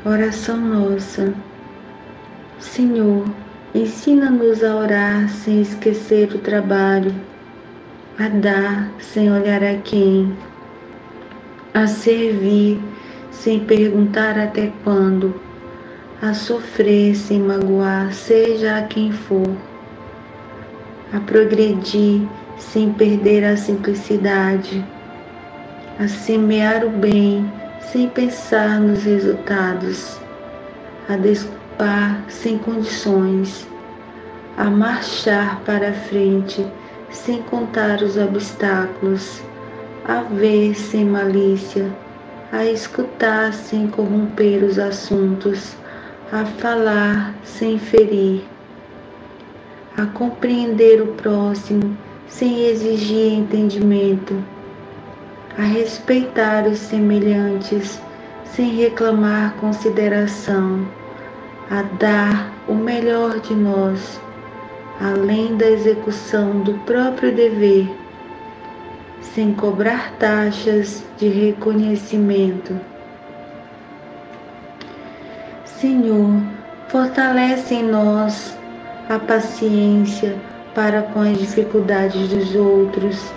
Oração nossa. Senhor, ensina-nos a orar sem esquecer o trabalho, a dar sem olhar a quem, a servir sem perguntar até quando, a sofrer sem magoar, seja a quem for, a progredir sem perder a simplicidade, a semear o bem sem pensar nos resultados, a desculpar sem condições, a marchar para frente sem contar os obstáculos, a ver sem malícia, a escutar sem corromper os assuntos, a falar sem ferir, a compreender o próximo sem exigir entendimento, a respeitar os semelhantes sem reclamar consideração, a dar o melhor de nós, além da execução do próprio dever, sem cobrar taxas de reconhecimento. Senhor, fortalece em nós a paciência para com as dificuldades dos outros,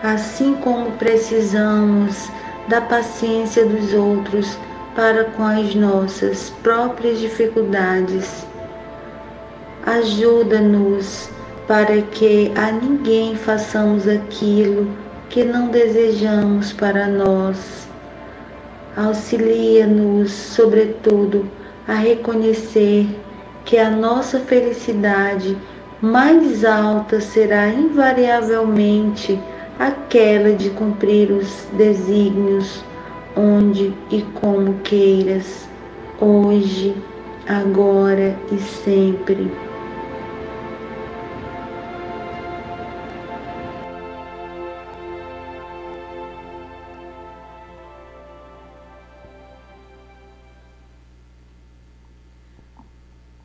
assim como precisamos da paciência dos outros para com as nossas próprias dificuldades. Ajuda-nos para que a ninguém façamos aquilo que não desejamos para nós. Auxilia-nos, sobretudo, a reconhecer que a nossa felicidade mais alta será invariavelmente aquela de cumprir os desígnios onde e como queiras, hoje, agora e sempre.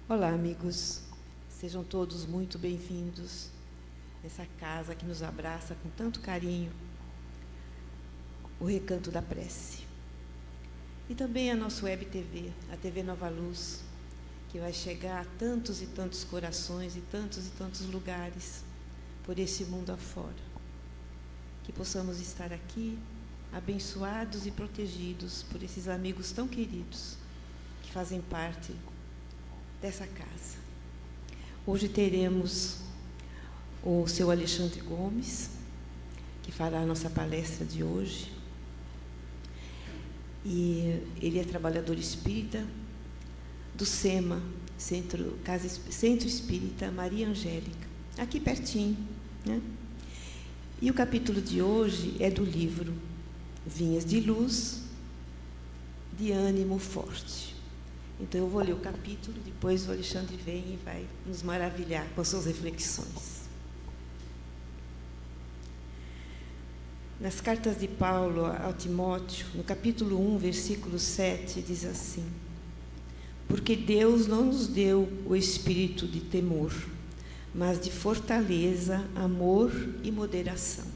Olá, amigos. Sejam todos muito bem-vindos nessa casa que nos abraça com tanto carinho, o Recanto da Prece. E também a nossa Web TV, a TV Nova Luz, que vai chegar a tantos e tantos corações e tantos lugares por esse mundo afora. Que possamos estar aqui, abençoados e protegidos por esses amigos tão queridos que fazem parte dessa casa. Hoje teremos o seu Alexandre Gomes, que fará a nossa palestra de hoje. E ele é trabalhador espírita do SEMA, Centro Espírita Maria Angélica, aqui pertinho, né? E o capítulo de hoje é do livro Vinhas de Luz, de Ânimo Forte. Então, eu vou ler o capítulo, depois o Alexandre vem e vai nos maravilhar com as suas reflexões. Nas cartas de Paulo ao Timóteo, no capítulo 1, versículo 7, diz assim: porque Deus não nos deu o espírito de temor, mas de fortaleza, amor e moderação.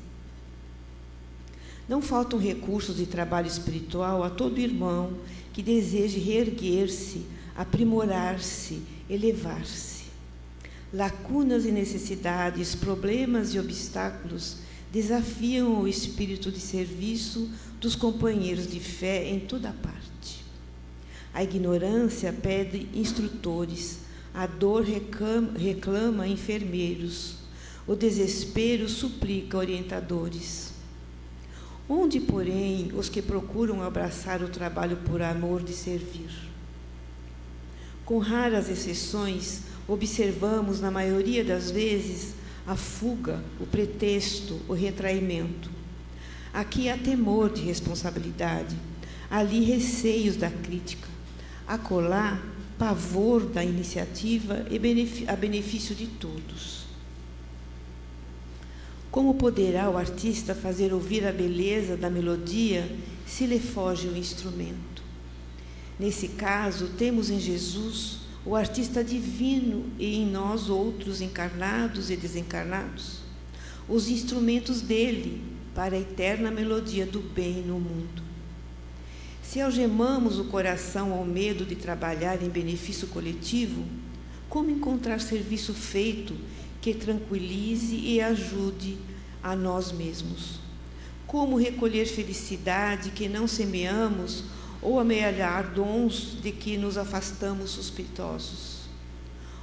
Não faltam recursos de trabalho espiritual a todo irmão que deseje reerguer-se, aprimorar-se, elevar-se. Lacunas e necessidades, problemas e obstáculos desafiam o espírito de serviço dos companheiros de fé em toda parte. A ignorância pede instrutores, a dor reclama enfermeiros, o desespero suplica orientadores. Onde, porém, os que procuram abraçar o trabalho por amor de servir? Com raras exceções, observamos, na maioria das vezes, a fuga, o pretexto, o retraimento. Aqui há temor de responsabilidade, ali receios da crítica, acolá pavor da iniciativa e a benefício de todos. Como poderá o artista fazer ouvir a beleza da melodia se lhe foge o instrumento? Nesse caso, temos em Jesus o artista divino e em nós outros encarnados e desencarnados, os instrumentos dele para a eterna melodia do bem no mundo. Se algemamos o coração ao medo de trabalhar em benefício coletivo, como encontrar serviço feito que tranquilize e ajude a nós mesmos? Como recolher felicidade que não semeamos ou amealhar dons de que nos afastamos suspeitosos?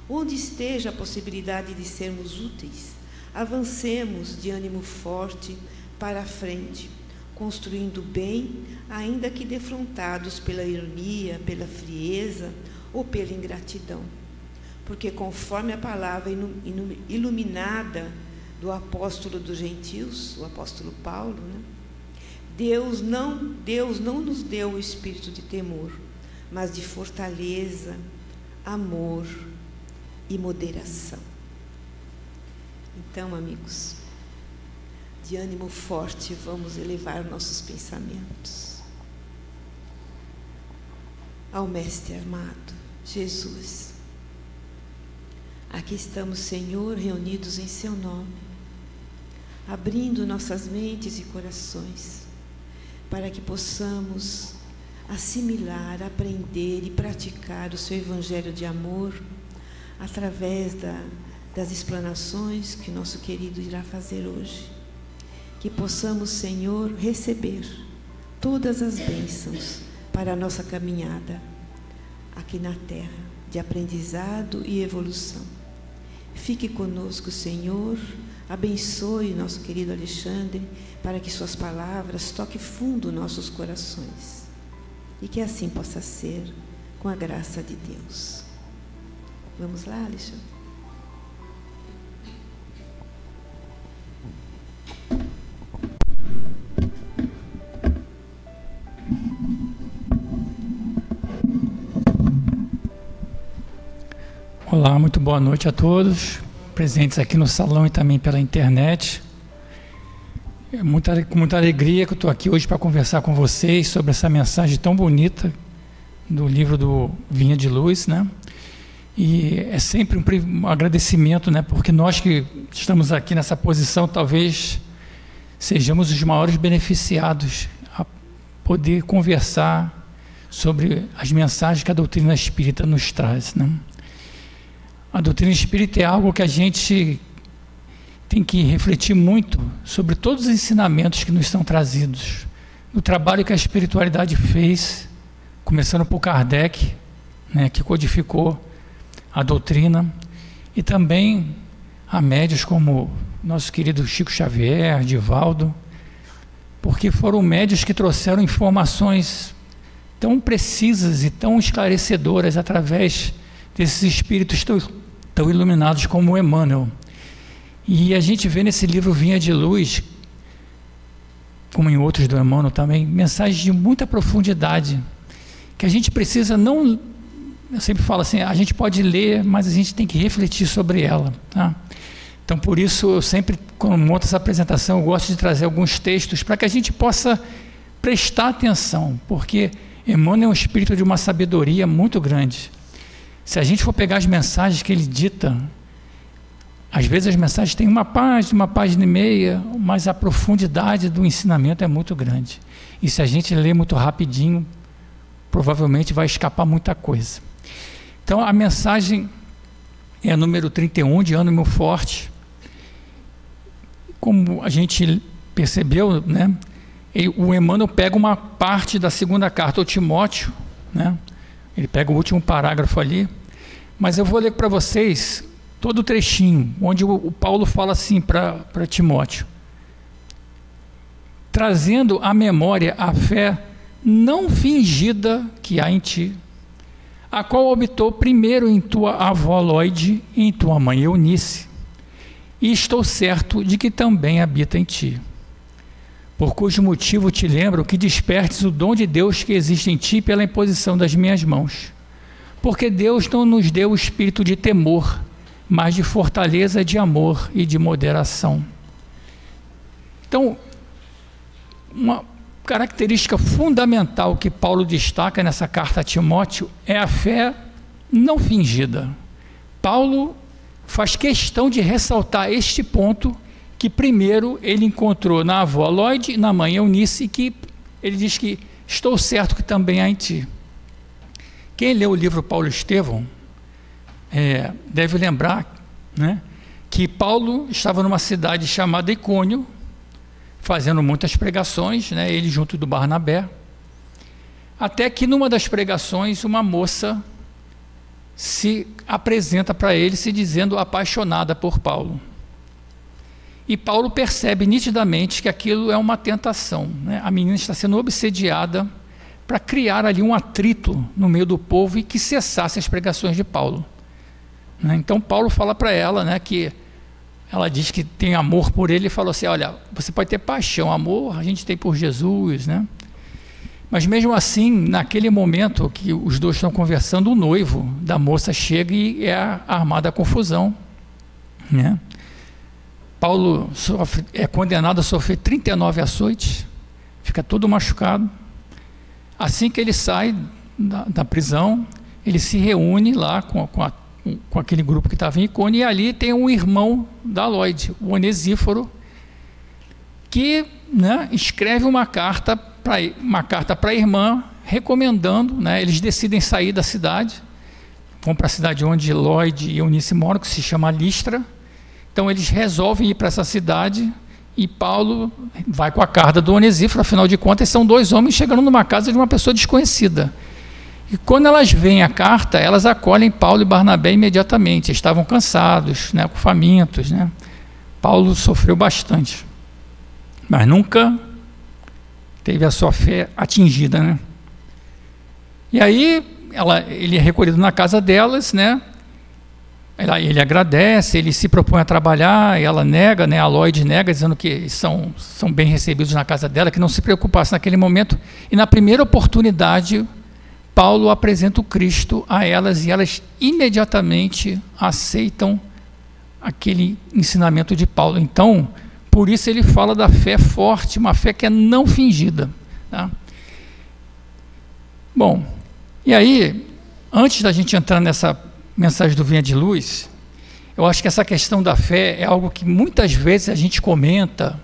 Onde esteja a possibilidade de sermos úteis, avancemos de ânimo forte para a frente, construindo bem, ainda que defrontados pela ironia, pela frieza ou pela ingratidão. Porque, conforme a palavra iluminada do apóstolo dos gentios, o apóstolo Paulo, Deus não nos deu o espírito de temor, mas de fortaleza, amor e moderação. Então, amigos, de ânimo forte, vamos elevar nossos pensamentos ao Mestre amado, Jesus. Aqui estamos, Senhor, reunidos em Seu nome, abrindo nossas mentes e corações, para que possamos assimilar, aprender e praticar o Seu Evangelho de amor, através das explanações que nosso querido irá fazer hoje. Que possamos, Senhor, receber todas as bênçãos para a nossa caminhada aqui na Terra, de aprendizado e evolução. Fique conosco, Senhor, abençoe nosso querido Alexandre, para que suas palavras toquem fundo nossos corações. E que assim possa ser, com a graça de Deus. Vamos lá, Alexandre? Olá, muito boa noite a todos, presentes aqui no salão e também pela internet. Com muita alegria que eu estou aqui hoje para conversar com vocês sobre essa mensagem tão bonita do livro do Vinha de Luz, E é sempre um agradecimento, porque nós que estamos aqui nessa posição, talvez sejamos os maiores beneficiados a poder conversar sobre as mensagens que a doutrina espírita nos traz, A doutrina espírita é algo que a gente tem que refletir muito sobre todos os ensinamentos que nos são trazidos, no trabalho que a espiritualidade fez, começando por Kardec, que codificou a doutrina, e também a médios como nosso querido Chico Xavier, Divaldo, porque foram médios que trouxeram informações tão precisas e tão esclarecedoras através desses espíritos tão iluminados como Emmanuel. E a gente vê nesse livro Vinha de Luz, como em outros do Emmanuel também, mensagens de muita profundidade, que a gente precisa não... Eu sempre falo assim, a gente pode ler, mas a gente tem que refletir sobre ela. Então, por isso, eu sempre, quando monto essa apresentação, eu gosto de trazer alguns textos para que a gente possa prestar atenção, porque Emmanuel é um espírito de uma sabedoria muito grande. Se a gente for pegar as mensagens que ele dita, às vezes as mensagens têm uma página e meia, mas a profundidade do ensinamento é muito grande. E se a gente ler muito rapidinho, provavelmente vai escapar muita coisa. Então, a mensagem é a número 31, de ânimo forte. Como a gente percebeu, o Emmanuel pega uma parte da segunda carta ao Timóteo, ele pega o último parágrafo ali, mas eu vou ler para vocês todo o trechinho, onde o Paulo fala assim para Timóteo, trazendo à memória a fé não fingida que há em ti, a qual habitou primeiro em tua avó Lóide e em tua mãe Eunice, e estou certo de que também habita em ti. Por cujo motivo te lembro que despertes o dom de Deus que existe em ti pela imposição das minhas mãos. Porque Deus não nos deu o espírito de temor, mas de fortaleza, de amor e de moderação. Então, uma característica fundamental que Paulo destaca nessa carta a Timóteo é a fé não fingida. Paulo faz questão de ressaltar este ponto que primeiro ele encontrou na avó Lóide e na mãe Eunice, que ele diz que estou certo que também há em ti. Quem leu o livro Paulo Estevão deve lembrar, né, que Paulo estava numa cidade chamada Icônio, fazendo muitas pregações, né, ele junto do Barnabé, até que numa das pregações uma moça se apresenta para ele se dizendo apaixonada por Paulo. E Paulo percebe nitidamente que aquilo é uma tentação, né? A menina está sendo obsediada para criar ali um atrito no meio do povo e que cessasse as pregações de Paulo, né? Então Paulo fala para ela, né, que ela diz que tem amor por ele e falou assim, olha, você pode ter paixão, amor a gente tem por Jesus, né? Mas mesmo assim, naquele momento que os dois estão conversando, o noivo da moça chega e é armada a confusão, né? Paulo é condenado a sofrer 39 açoites, fica todo machucado. Assim que ele sai da prisão, ele se reúne lá com aquele grupo que estava em Icônio, e ali tem um irmão da Lóide, o Onesíforo, que, né, escreve uma carta para a irmã, recomendando, né, eles decidem sair da cidade, vão para a cidade onde Lóide e Eunice moram, que se chama Listra. Então eles resolvem ir para essa cidade e Paulo vai com a carta do Onesíforo, afinal de contas são dois homens chegando numa casa de uma pessoa desconhecida. E quando elas veem a carta, elas acolhem Paulo e Barnabé imediatamente. Eles estavam cansados, né, famintos, né? Paulo sofreu bastante, mas nunca teve a sua fé atingida, né? E aí ele é recolhido na casa delas, né? Ele agradece, ele se propõe a trabalhar, e ela nega, né? A Lóide nega, dizendo que são bem recebidos na casa dela, que não se preocupasse naquele momento. E na primeira oportunidade, Paulo apresenta o Cristo a elas, e elas imediatamente aceitam aquele ensinamento de Paulo. Então, por isso ele fala da fé forte, uma fé que é não fingida, tá? Bom, e aí, antes da gente entrar nessa mensagem do Vinha de Luz, eu acho que essa questão da fé é algo que muitas vezes a gente comenta,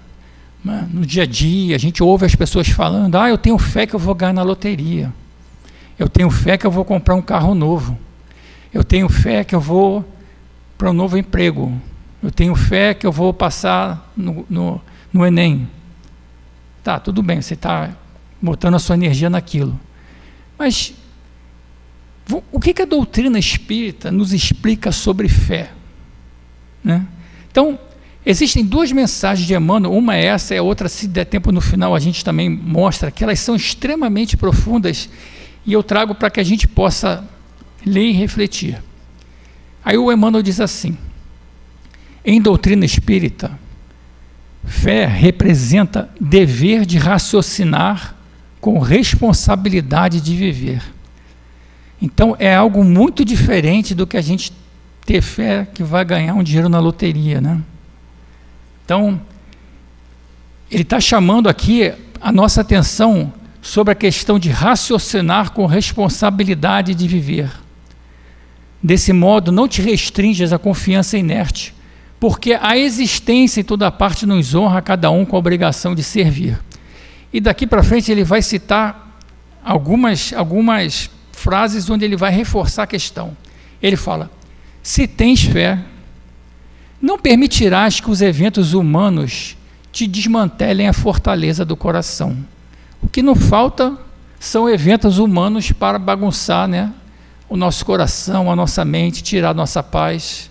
né, no dia a dia. A gente ouve as pessoas falando, eu tenho fé que eu vou ganhar na loteria, eu tenho fé que eu vou comprar um carro novo, eu tenho fé que eu vou para um novo emprego, eu tenho fé que eu vou passar no Enem. Tá, tudo bem, você está botando a sua energia naquilo, mas o que a doutrina espírita nos explica sobre fé, né? Então, existem duas mensagens de Emmanuel, uma é essa, e a outra, se der tempo no final, a gente também mostra que elas são extremamente profundas, e eu trago para que a gente possa ler e refletir. Aí o Emmanuel diz assim: em doutrina espírita, fé representa dever de raciocinar com responsabilidade de viver. Então é algo muito diferente do que a gente ter fé que vai ganhar um dinheiro na loteria, né? Então, ele está chamando aqui a nossa atenção sobre a questão de raciocinar com responsabilidade de viver. Desse modo, não te restringes à confiança inerte, porque a existência em toda parte nos honra cada um com a obrigação de servir. E daqui para frente ele vai citar algumas frases onde ele vai reforçar a questão. Ele fala: se tens fé, não permitirás que os eventos humanos te desmantelem a fortaleza do coração. O que não falta são eventos humanos para bagunçar, né, o nosso coração, a nossa mente, tirar a nossa paz.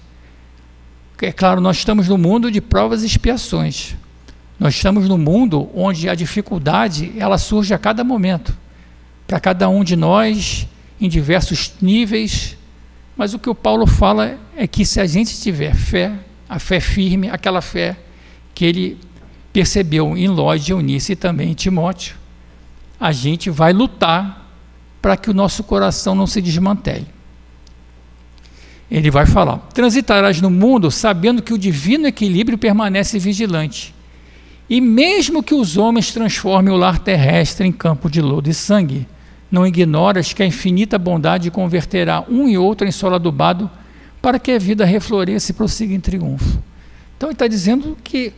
É claro, nós estamos no mundo de provas e expiações. Nós estamos no mundo onde a dificuldade, ela surge a cada momento, para cada um de nós, em diversos níveis, mas o que o Paulo fala é que se a gente tiver fé, a fé firme, aquela fé que ele percebeu em Lóide, Eunice e também em Timóteo, a gente vai lutar para que o nosso coração não se desmantele. Ele vai falar: transitarás no mundo sabendo que o divino equilíbrio permanece vigilante, e mesmo que os homens transformem o lar terrestre em campo de lodo e sangue, não ignoras que a infinita bondade converterá um e outro em solo adubado para que a vida refloresça e prossiga em triunfo. Então ele está dizendo que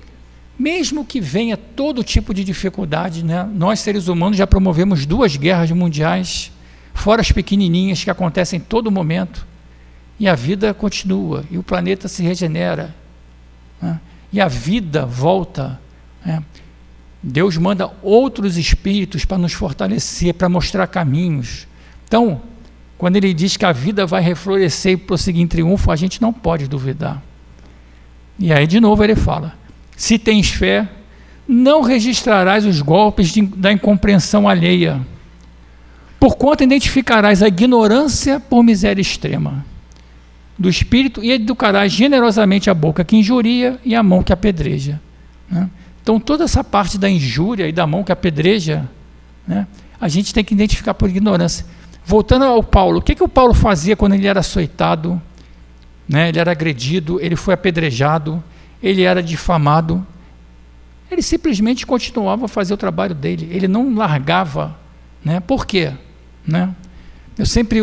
mesmo que venha todo tipo de dificuldade, né, nós seres humanos já promovemos 2 guerras mundiais, fora as pequenininhas que acontecem em todo momento, e a vida continua, e o planeta se regenera, né, e a vida volta, né. Deus manda outros espíritos para nos fortalecer, para mostrar caminhos. Então, quando ele diz que a vida vai reflorescer e prosseguir em triunfo, a gente não pode duvidar. E aí de novo ele fala: se tens fé, não registrarás os golpes da incompreensão alheia, porquanto identificarás a ignorância por miséria extrema do espírito, e educarás generosamente a boca que injuria e a mão que apedreja, né? Então toda essa parte da injúria e da mão que apedreja, né, a gente tem que identificar por ignorância. Voltando ao Paulo, o que o Paulo fazia quando ele era açoitado, né, ele era agredido, ele foi apedrejado, ele era difamado? Ele simplesmente continuava a fazer o trabalho dele, ele não largava, né? Por quê? Né? Eu sempre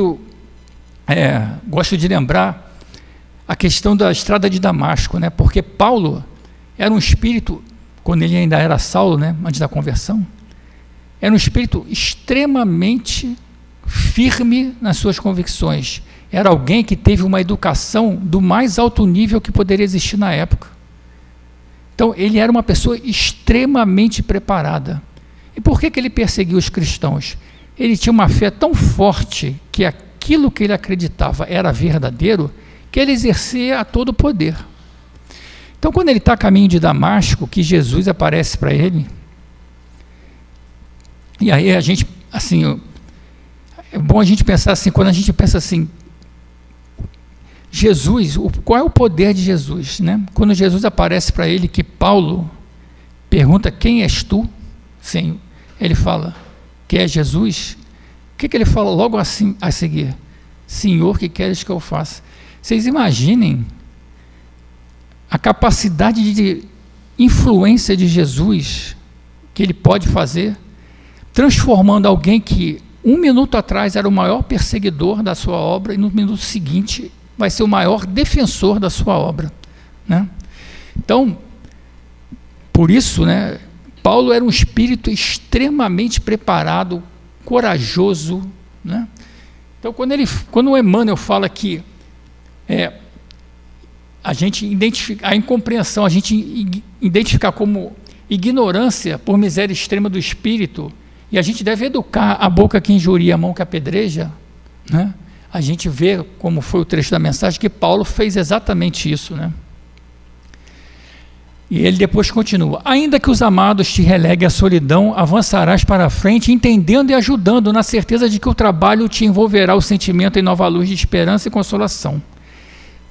gosto de lembrar a questão da estrada de Damasco, né? Porque Paulo era um espírito, quando ele ainda era Saulo, né, antes da conversão, era um espírito extremamente firme nas suas convicções. Era alguém que teve uma educação do mais alto nível que poderia existir na época. Então, ele era uma pessoa extremamente preparada. E por que ele perseguiu os cristãos? Ele tinha uma fé tão forte que aquilo que ele acreditava era verdadeiro, que ele exercia a todo o poder. Então, quando ele está a caminho de Damasco, que Jesus aparece para ele, e aí a gente, assim, é bom a gente pensar assim, quando a gente pensa assim, Jesus, qual é o poder de Jesus, né? Quando Jesus aparece para ele, que Paulo pergunta: quem és tu? Sim, ele fala que é Jesus. O que ele fala logo assim a seguir? Senhor, que queres que eu faça? Vocês imaginem a capacidade de influência de Jesus que ele pode fazer, transformando alguém que 1 minuto atrás era o maior perseguidor da sua obra, e no minuto seguinte vai ser o maior defensor da sua obra, né? Então, por isso, né, Paulo era um espírito extremamente preparado, corajoso, né? Então, quando o Emmanuel fala que a gente identifica a incompreensão, a gente identificar como ignorância por miséria extrema do espírito, e a gente deve educar a boca que injuria, a mão que apedreja, né? A gente vê, como foi o trecho da mensagem, que Paulo fez exatamente isso, né? E ele depois continua: ainda que os amados te releguem à solidão, avançarás para a frente, entendendo e ajudando, na certeza de que o trabalho te envolverá o sentimento em nova luz de esperança e consolação.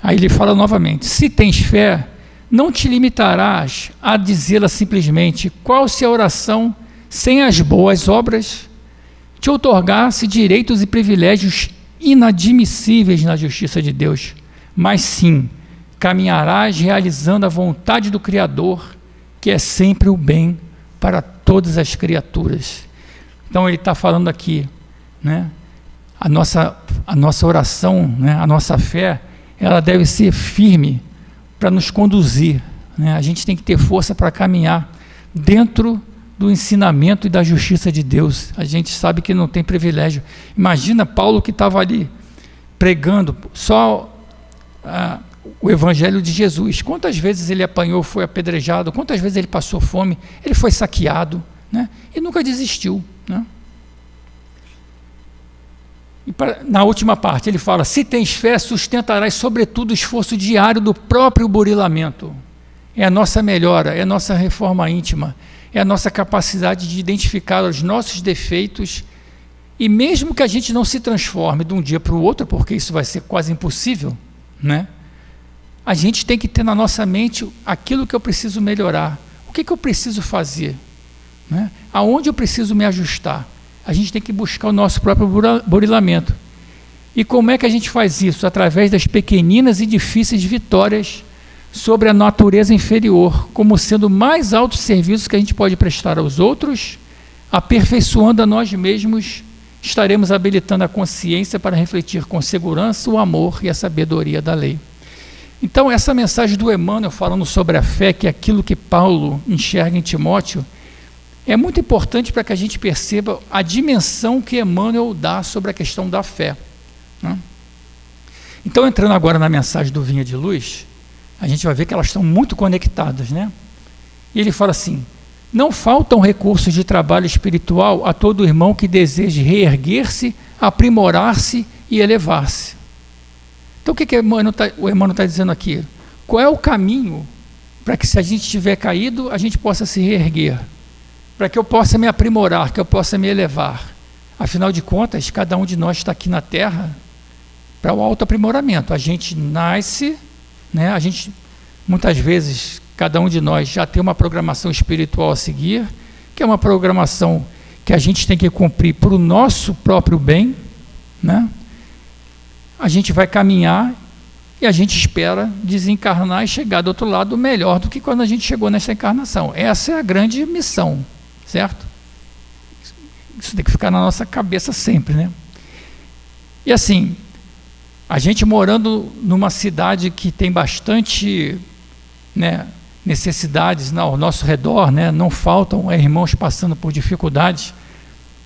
Aí ele fala novamente: se tens fé, não te limitarás a dizê-la simplesmente, qual se a oração, sem as boas obras, te outorgasse direitos e privilégios inadmissíveis na justiça de Deus, mas sim caminharás realizando a vontade do Criador, que é sempre o bem para todas as criaturas. Então ele está falando aqui, né, a nossa oração, né, a nossa fé, ela deve ser firme para nos conduzir, né? A gente tem que ter força para caminhar dentro do ensinamento e da justiça de Deus. A gente sabe que não tem privilégio. Imagina Paulo, que estava ali pregando só o evangelho de Jesus. Quantas vezes ele apanhou, foi apedrejado, quantas vezes ele passou fome, ele foi saqueado, né? E nunca desistiu, né? E na última parte ele fala: se tens fé, sustentarás sobretudo o esforço diário do próprio burilamento. É a nossa melhora, é a nossa reforma íntima, é a nossa capacidade de identificar os nossos defeitos, e mesmo que a gente não se transforme de um dia para o outro, porque isso vai ser quase impossível, né? A gente tem que ter na nossa mente aquilo que eu preciso melhorar, o que eu preciso fazer, né? Aonde eu preciso me ajustar. A gente tem que buscar o nosso próprio burilamento. E como é que a gente faz isso? Através das pequeninas e difíceis vitórias sobre a natureza inferior, como sendo o mais alto serviço que a gente pode prestar aos outros, aperfeiçoando a nós mesmos, estaremos habilitando a consciência para refletir com segurança o amor e a sabedoria da lei. Então, essa mensagem do Emmanuel falando sobre a fé, que é aquilo que Paulo enxerga em Timóteo, é muito importante para que a gente perceba a dimensão que Emmanuel dá sobre a questão da fé, né? Então, entrando agora na mensagem do Vinha de Luz, a gente vai ver que elas estão muito conectadas, né? E ele fala assim: não faltam recursos de trabalho espiritual a todo irmão que deseje reerguer-se, aprimorar-se e elevar-se. Então, o que o Emmanuel está dizendo aqui? Qual é o caminho para que, se a gente tiver caído, a gente possa se reerguer? Para que eu possa me aprimorar, que eu possa me elevar. Afinal de contas, cada um de nós está aqui na Terra para o autoaprimoramento. A gente nasce, né? A gente, muitas vezes, cada um de nós já tem uma programação espiritual a seguir, que é uma programação que a gente tem que cumprir para o nosso próprio bem, né? A gente vai caminhar e a gente espera desencarnar e chegar do outro lado melhor do que quando a gente chegou nessa encarnação. Essa é a grande missão, certo? Isso tem que ficar na nossa cabeça sempre, né? E assim, a gente morando numa cidade que tem bastante, né, necessidades ao nosso redor, né, não faltam irmãos passando por dificuldades.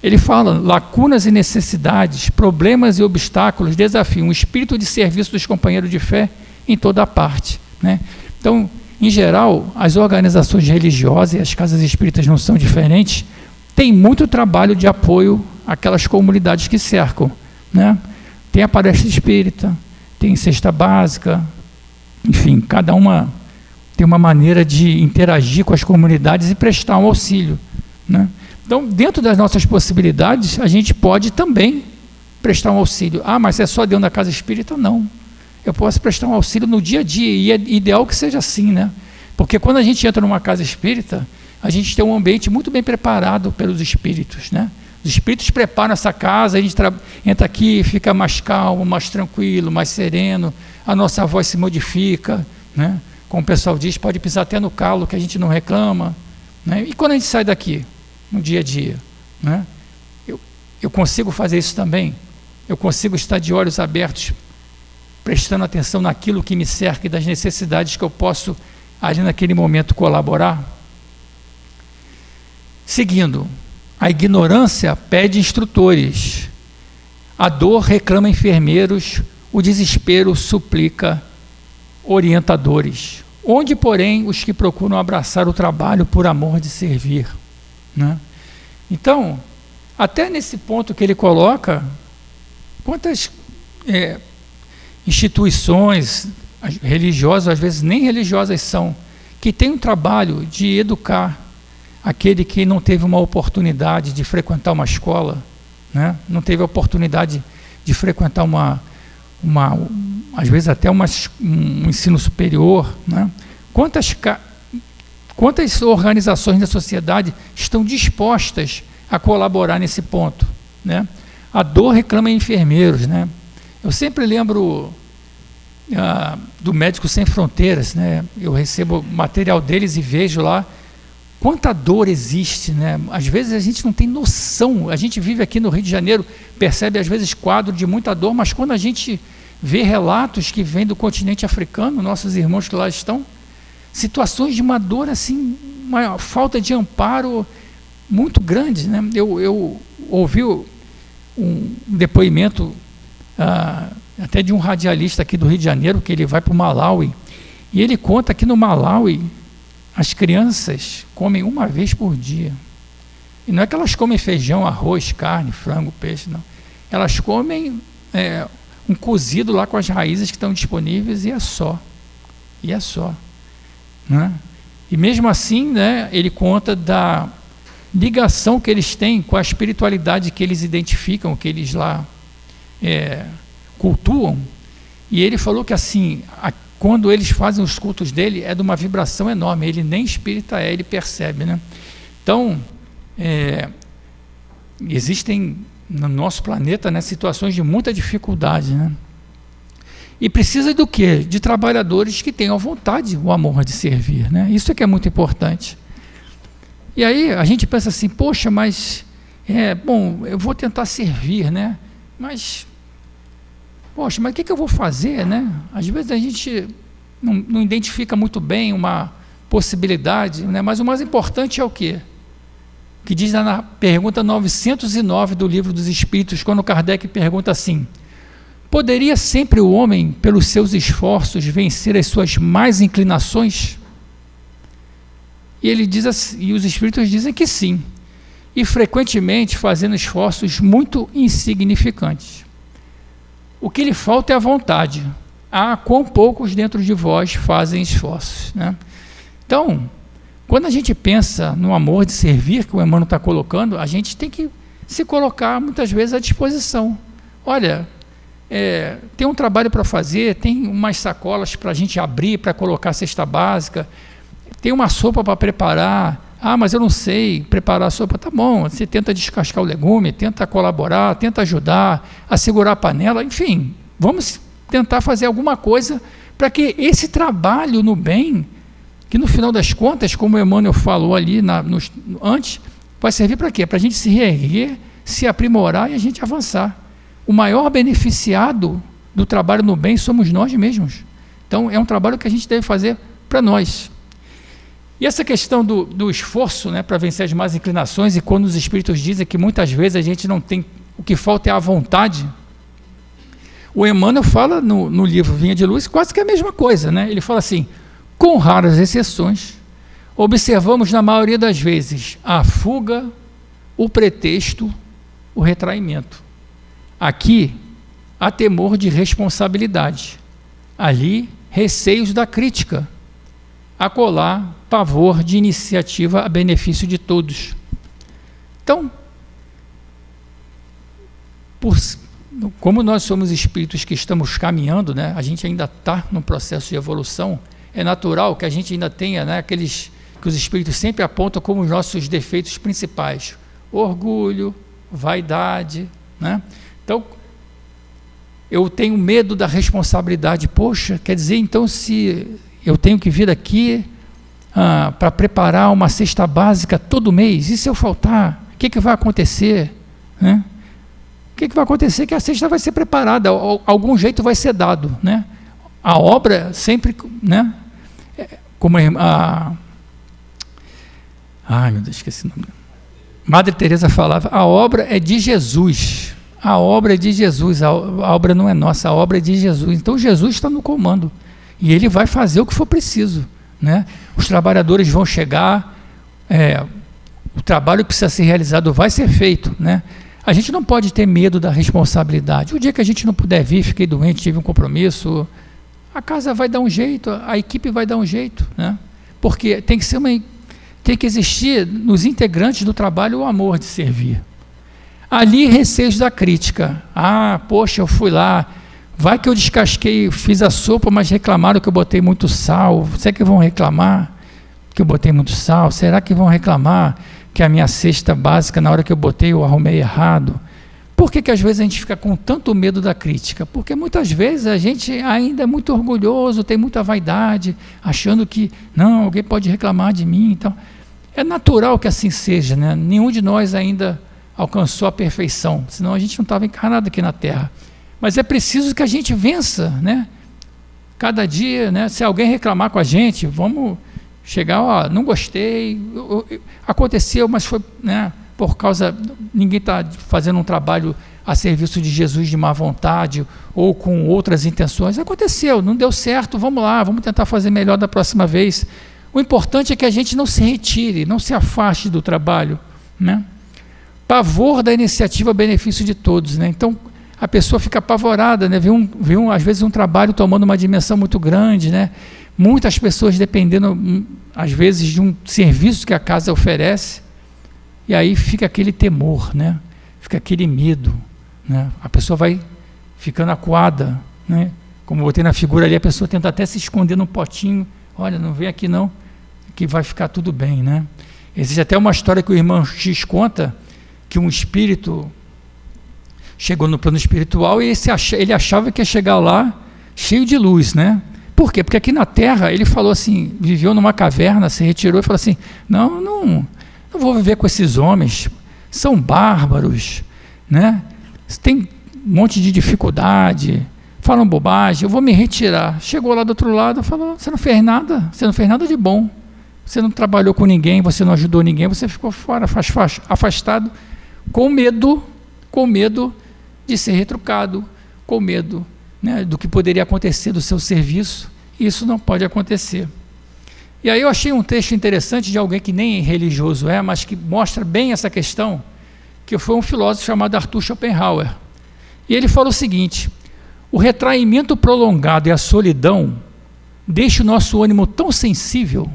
Ele fala: lacunas e necessidades, problemas e obstáculos desafiam o espírito de serviço dos companheiros de fé em toda a parte, né? Então, em geral, as organizações religiosas e as casas espíritas não são diferentes, têm muito trabalho de apoio àquelas comunidades que cercam, né? Tem a palestra espírita, tem cesta básica, enfim, cada uma tem uma maneira de interagir com as comunidades e prestar um auxílio, né? Então, dentro das nossas possibilidades, a gente pode também prestar um auxílio. Ah, mas é só dentro da casa espírita? Não. Eu posso prestar um auxílio no dia a dia, e é ideal que seja assim, né? Porque quando a gente entra numa casa espírita, a gente tem um ambiente muito bem preparado pelos espíritos, né? Os espíritos preparam essa casa, a gente entra aqui, fica mais calmo, mais tranquilo, mais sereno, a nossa voz se modifica, né? Como o pessoal diz, pode pisar até no calo, que a gente não reclama, né? E quando a gente sai daqui, no dia a dia, né? Eu consigo fazer isso também? Eu consigo estar de olhos abertos, prestando atenção naquilo que me cerca e das necessidades que eu posso, ali naquele momento, colaborar? Seguindo, a ignorância pede instrutores, a dor reclama enfermeiros, o desespero suplica orientadores. Onde, porém, os que procuram abraçar o trabalho por amor de servir, né? Então, até nesse ponto que ele coloca, quantas instituições religiosas, às vezes nem religiosas são, que têm um trabalho de educar aquele que não teve uma oportunidade de frequentar uma escola, né? Não teve a oportunidade de frequentar às vezes até um ensino superior, né? Quantas organizações da sociedade estão dispostas a colaborar nesse ponto, né? A dor reclama enfermeiros, né? Eu sempre lembro do Médicos Sem Fronteiras, né? Eu recebo material deles e vejo lá quanta dor existe, né? Às vezes a gente não tem noção, a gente vive aqui no Rio de Janeiro, percebe às vezes quadro de muita dor, mas quando a gente vê relatos que vêm do continente africano, nossos irmãos que lá estão, situações de uma dor assim, uma falta de amparo muito grande, né? Eu ouvi um depoimento até de um radialista aqui do Rio de Janeiro, que ele vai para o Malawi, e ele conta que no Malawi as crianças comem uma vez por dia, e não é que elas comem feijão, arroz, carne, frango, peixe, não. elas comem um cozido lá com as raízes que estão disponíveis e é só. E é só. Né? E mesmo assim, né, ele conta da ligação que eles têm com a espiritualidade que eles identificam, que eles lá cultuam. E ele falou que assim, quando eles fazem os cultos dele, é de uma vibração enorme. Ele nem espírita ele percebe. Né? Então, existem no nosso planeta, né, situações de muita dificuldade, né? E precisa do quê? De trabalhadores que tenham vontade, o amor de servir, né? Isso é que é muito importante. E aí a gente pensa assim, poxa, mas bom, eu vou tentar servir, né? Mas, poxa, mas o que eu vou fazer, né? Às vezes a gente não identifica muito bem uma possibilidade, né? Mas o mais importante é o quê? Que diz na pergunta 909 do Livro dos Espíritos, quando Kardec pergunta assim: poderia sempre o homem, pelos seus esforços, vencer as suas más inclinações? E ele diz assim, e os Espíritos dizem que sim, e frequentemente fazendo esforços muito insignificantes. O que lhe falta é a vontade. Quão poucos dentro de vós fazem esforços, né? Então, quando a gente pensa no amor de servir, que o Emmanuel está colocando, a gente tem que se colocar muitas vezes à disposição. Olha, tem um trabalho para fazer, tem umas sacolas para a gente abrir, para colocar a cesta básica, tem uma sopa para preparar. Mas eu não sei preparar a sopa. Tá bom, você tenta descascar o legume, tenta colaborar, tenta ajudar a segurar a panela, enfim, vamos tentar fazer alguma coisa para que esse trabalho no bem, que no final das contas, como o Emmanuel falou ali antes, vai servir para quê? Para a gente se reerguer, se aprimorar e a gente avançar. O maior beneficiado do trabalho no bem somos nós mesmos. Então, é um trabalho que a gente deve fazer para nós. E essa questão do esforço, né, para vencer as más inclinações, e quando os Espíritos dizem que muitas vezes a gente não tem, o que falta é a vontade, o Emmanuel fala no livro Vinha de Luz quase que a mesma coisa, né? Ele fala assim: com raras exceções, observamos na maioria das vezes a fuga, o pretexto, o retraimento. Aqui, há temor de responsabilidade. Ali, receios da crítica. Acolá, pavor de iniciativa a benefício de todos. Então, como nós somos espíritos que estamos caminhando, né, a gente ainda está no processo de evolução, é natural que a gente ainda tenha, né, aqueles que os espíritos sempre apontam como os nossos defeitos principais: orgulho, vaidade, né? Então, eu tenho medo da responsabilidade. Poxa, quer dizer, então, se eu tenho que vir aqui para preparar uma cesta básica todo mês, e se eu faltar, o que vai acontecer? Né? O que vai acontecer? Que a cesta vai ser preparada, algum jeito vai ser dado, né? A obra sempre, né? Como meu Deus, esqueci o nome. Madre Teresa falava: a obra é de Jesus. A obra é de Jesus, a obra não é nossa, a obra é de Jesus. Então Jesus está no comando e Ele vai fazer o que for preciso, né? Os trabalhadores vão chegar, o trabalho que precisa ser realizado vai ser feito, né? A gente não pode ter medo da responsabilidade. O dia que a gente não puder vir, fiquei doente, tive um compromisso, a casa vai dar um jeito, a equipe vai dar um jeito, né? Porque tem que existir nos integrantes do trabalho o amor de servir. Ali, receios da crítica. Poxa, eu fui lá, vai que eu descasquei, fiz a sopa, mas reclamaram que eu botei muito sal. Será que vão reclamar que eu botei muito sal? Será que vão reclamar que a minha cesta básica, na hora que eu botei, eu arrumei errado? Por que às vezes a gente fica com tanto medo da crítica? Porque muitas vezes a gente ainda é muito orgulhoso, tem muita vaidade, achando que, não, alguém pode reclamar de mim. Então, é natural que assim seja, né? Nenhum de nós ainda alcançou a perfeição, senão a gente não estava encarnado aqui na Terra. Mas é preciso que a gente vença, né? Cada dia, né? Se alguém reclamar com a gente, vamos chegar, não gostei, aconteceu, mas foi, né, por causa, ninguém está fazendo um trabalho a serviço de Jesus de má vontade ou com outras intenções. Aconteceu, não deu certo, vamos lá, vamos tentar fazer melhor da próxima vez. O importante é que a gente não se retire, não se afaste do trabalho, né? pavor da iniciativa a benefício de todos, né? Então, a pessoa fica apavorada, né? Vê às vezes um trabalho tomando uma dimensão muito grande, né? Muitas pessoas dependendo, às vezes, de um serviço que a casa oferece, e aí fica aquele temor, né? Fica aquele medo, né? A pessoa vai ficando acuada, né? Como eu botei na figura ali, a pessoa tenta até se esconder num potinho, olha, não vem aqui não, que vai ficar tudo bem, né? Existe até uma história que o irmão X conta, que um espírito chegou no plano espiritual e ele achava que ia chegar lá cheio de luz, né? Por quê? Porque aqui na Terra, ele falou assim, viveu numa caverna, se retirou e falou assim, não vou viver com esses homens, são bárbaros, né? Tem um monte de dificuldade, falam bobagem, eu vou me retirar. Chegou lá do outro lado, falou, você não fez nada de bom, você não trabalhou com ninguém, você não ajudou ninguém, você ficou fora, afastado, com medo de ser retrucado, com medo, né, do que poderia acontecer do seu serviço. Isso não pode acontecer. E aí eu achei um texto interessante de alguém que nem religioso mas que mostra bem essa questão, que foi um filósofo chamado Arthur Schopenhauer. E ele fala o seguinte: o retraimento prolongado e a solidão deixa o nosso ânimo tão sensível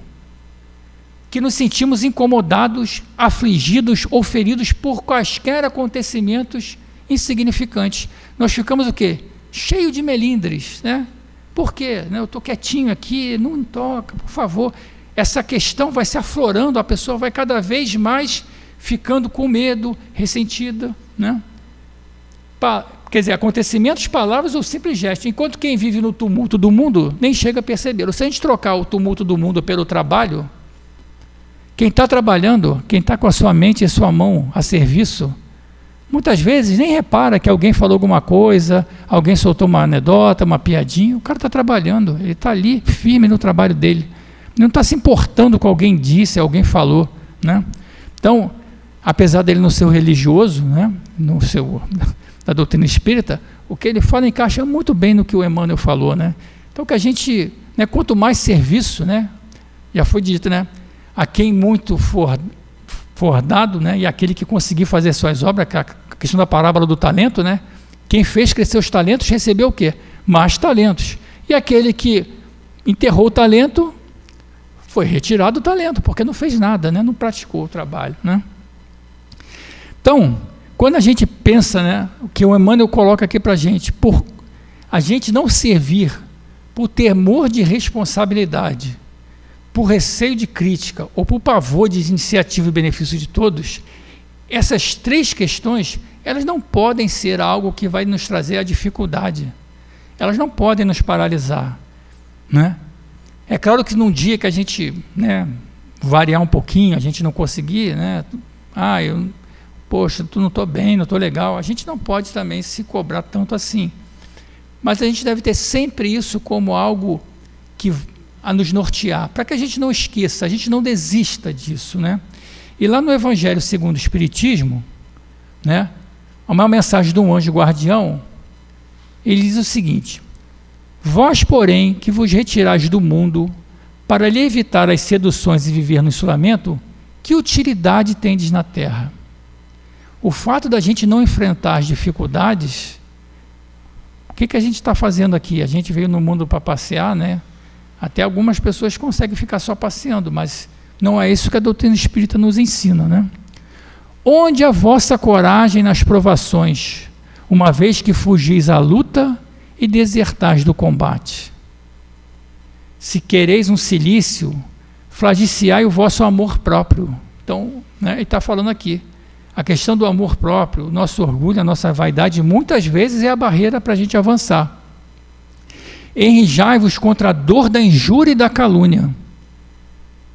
que nos sentimos incomodados, afligidos ou feridos por quaisquer acontecimentos insignificantes. Nós ficamos o quê? Cheio de melindres, né? Por quê? Eu estou quietinho aqui, não toca, por favor. Essa questão vai se aflorando, a pessoa vai cada vez mais ficando com medo, ressentida, né? Quer dizer, acontecimentos, palavras ou simples gestos. Enquanto quem vive no tumulto do mundo nem chega a perceber. Se a gente trocar o tumulto do mundo pelo trabalho, quem está trabalhando, quem está com a sua mente e a sua mão a serviço, muitas vezes nem repara que alguém falou alguma coisa, alguém soltou uma anedota, uma piadinha. O cara está trabalhando, ele está ali firme no trabalho dele, não está se importando com o que alguém disse, alguém falou, né? Então, apesar dele não ser religioso, né, da doutrina espírita, o que ele fala encaixa muito bem no que o Emmanuel falou, né? Então, que a gente, né, quanto mais serviço, né, já foi dito, né, a quem muito for dado, né, e aquele que conseguir fazer suas obras, a questão da parábola do talento, né, quem fez crescer os talentos recebeu o quê? Mais talentos. E aquele que enterrou o talento foi retirado o talento, porque não fez nada, né, não praticou o trabalho, né? Então, quando a gente pensa, né, o que o Emmanuel coloca aqui para a gente, por a gente não servir por temor de responsabilidade, por receio de crítica ou por pavor de iniciativa e benefício de todos, essas três questões, elas não podem ser algo que vai nos trazer a dificuldade. Elas não podem nos paralisar, né? É claro que num dia que a gente, né, variar um pouquinho, a gente não conseguir, né, poxa, não estou bem, não estou legal, a gente não pode também se cobrar tanto assim. Mas a gente deve ter sempre isso como algo que a nos nortear, para que a gente não esqueça, a gente não desista disso, né? E lá no Evangelho segundo o Espiritismo, né, uma mensagem de um anjo guardião, ele diz o seguinte: vós, porém, que vos retirais do mundo para lhe evitar as seduções e viver no isolamento, que utilidade tendes na terra? O fato da gente não enfrentar as dificuldades, o que a gente está fazendo aqui? A gente veio no mundo para passear, né? Até algumas pessoas conseguem ficar só passeando, mas não é isso que a doutrina espírita nos ensina, né? Onde a vossa coragem nas provações, uma vez que fugis à luta e desertais do combate? Se quereis um cilício, flagiciai o vosso amor próprio. Então, né, ele está falando aqui, a questão do amor próprio, o nosso orgulho, a nossa vaidade, muitas vezes é a barreira para a gente avançar. Enrijai-vos contra a dor da injúria e da calúnia,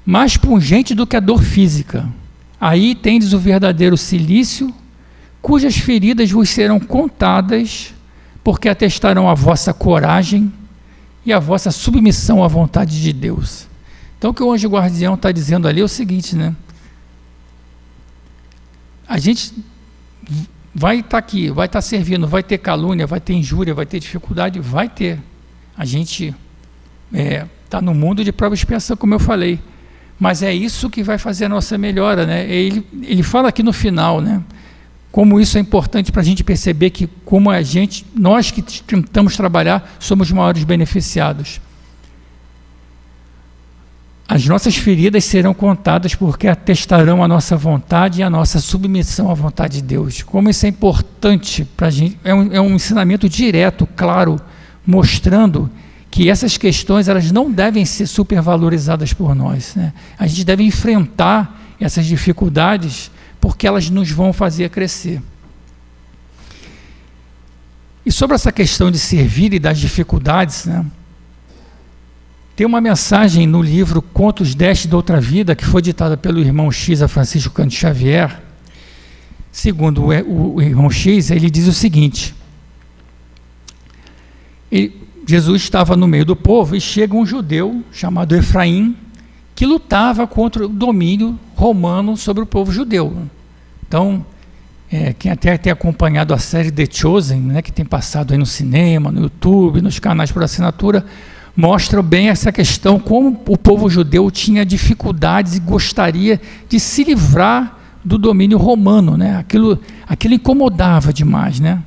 mais pungente do que a dor física. Aí tendes o verdadeiro cilício, cujas feridas vos serão contadas, porque atestarão a vossa coragem e a vossa submissão à vontade de Deus. Então, o que o anjo guardião está dizendo ali é o seguinte, né? A gente vai estar aqui, vai estar servindo, vai ter calúnia, vai ter injúria, vai ter dificuldade, vai ter. A gente está no mundo de prova e expiação, como eu falei, mas é isso que vai fazer a nossa melhora, né? Ele fala aqui no final, né? como isso é importante para a gente perceber que como nós que tentamos trabalhar, somos os maiores beneficiados. As nossas feridas serão contadas porque atestarão a nossa vontade e a nossa submissão à vontade de Deus. Como isso é importante para a gente, é um ensinamento direto, claro, mostrando que essas questões elas não devem ser supervalorizadas por nós, né? A gente deve enfrentar essas dificuldades porque elas nos vão fazer crescer. E sobre essa questão de servir e das dificuldades, né? Tem uma mensagem no livro Contos Deste da Outra Vida, que foi ditada pelo irmão X a Francisco Cândido Xavier. Segundo o irmão X, ele diz o seguinte: Jesus estava no meio do povo e chega um judeu chamado Efraim, que lutava contra o domínio romano sobre o povo judeu. Então, quem até tem acompanhado a série The Chosen, né, que tem passado aí no cinema, no YouTube, nos canais por assinatura, mostra bem essa questão, como o povo judeu tinha dificuldades e gostaria de se livrar do domínio romano, né? Aquilo incomodava demais, né?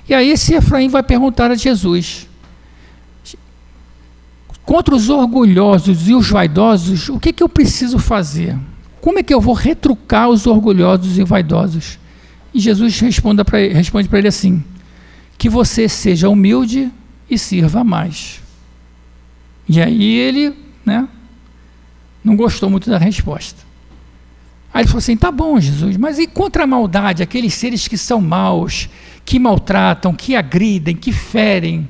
E aí esse Efraim vai perguntar a Jesus: contra os orgulhosos e os vaidosos, o que eu preciso fazer? Como é que eu vou retrucar os orgulhosos e vaidosos? E Jesus responde para ele assim: que você seja humilde e sirva mais. E aí ele, né, não gostou muito da resposta. Aí ele falou assim: tá bom, Jesus, mas e contra a maldade, aqueles seres que são maus, que maltratam, que agridem, que ferem,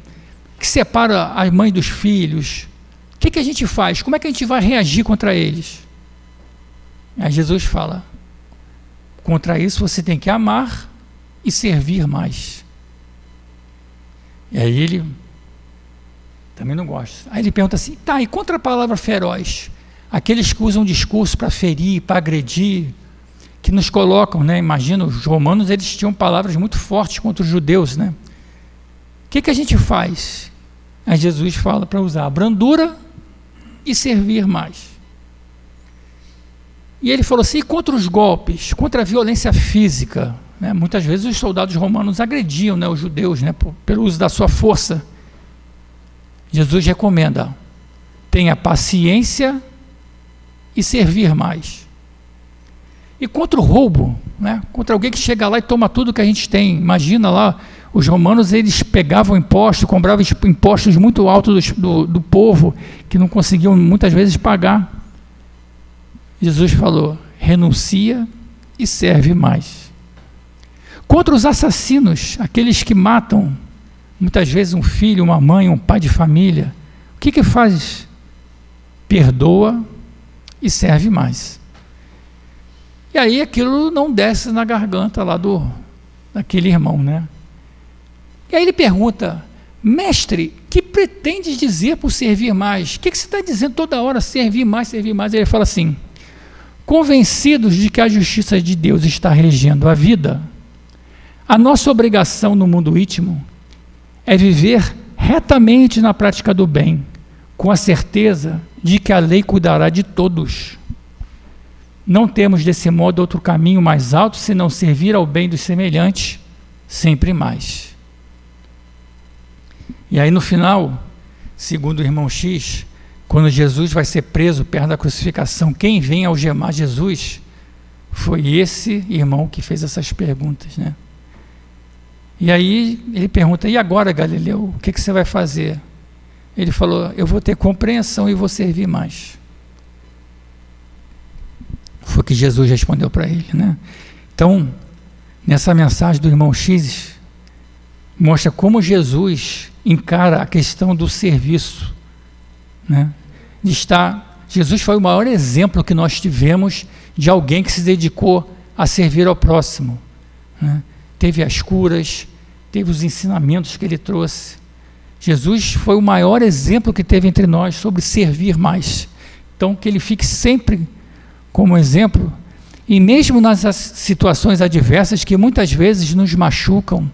que separam a mãe dos filhos, o que a gente faz? Como é que a gente vai reagir contra eles? Aí Jesus fala: contra isso você tem que amar e servir mais. E aí ele também não gosta. Aí ele pergunta assim: tá, e contra a palavra feroz? Aqueles que usam discurso para ferir, para agredir, que nos colocam, né? Imagina, os romanos, eles tinham palavras muito fortes contra os judeus, né? O que a gente faz? Aí Jesus fala para usar a brandura e servir mais. E ele falou assim: e contra os golpes, contra a violência física, né? Muitas vezes os soldados romanos agrediam, né, os judeus, né, pelo uso da sua força. Jesus recomenda: tenha paciência e servir mais. E contra o roubo, né? Contra alguém que chega lá e toma tudo que a gente tem. Imagina lá, os romanos, eles pegavam impostos, cobravam impostos muito altos do povo, que não conseguiam muitas vezes pagar. Jesus falou: renuncia e serve mais. Contra os assassinos, aqueles que matam muitas vezes um filho, uma mãe, um pai de família, o que faz? Perdoa e serve mais. E aí aquilo não desce na garganta lá daquele irmão, né? E aí ele pergunta: mestre, que pretendes dizer por servir mais? O que você está dizendo toda hora, servir mais, servir mais? Ele fala assim: convencidos de que a justiça de Deus está regendo a vida, a nossa obrigação no mundo íntimo é viver retamente na prática do bem, com a certeza de que a lei cuidará de todos. Não temos desse modo outro caminho mais alto senão servir ao bem dos semelhantes, sempre mais. E aí no final, segundo o irmão X, quando Jesus vai ser preso perto da crucificação, quem vem algemar Jesus foi esse irmão que fez essas perguntas, né? E aí ele pergunta: e agora, Galileu, o que você vai fazer? Ele falou: eu vou ter compreensão e vou servir mais. Foi o que Jesus respondeu para ele, né? Então, nessa mensagem do irmão X, mostra como Jesus encara a questão do serviço, né? Jesus foi o maior exemplo que nós tivemos de alguém que se dedicou a servir ao próximo, né? Teve as curas, teve os ensinamentos que ele trouxe. Jesus foi o maior exemplo que teve entre nós sobre servir mais. Então, que ele fique sempre como exemplo, e mesmo nas situações adversas que muitas vezes nos machucam,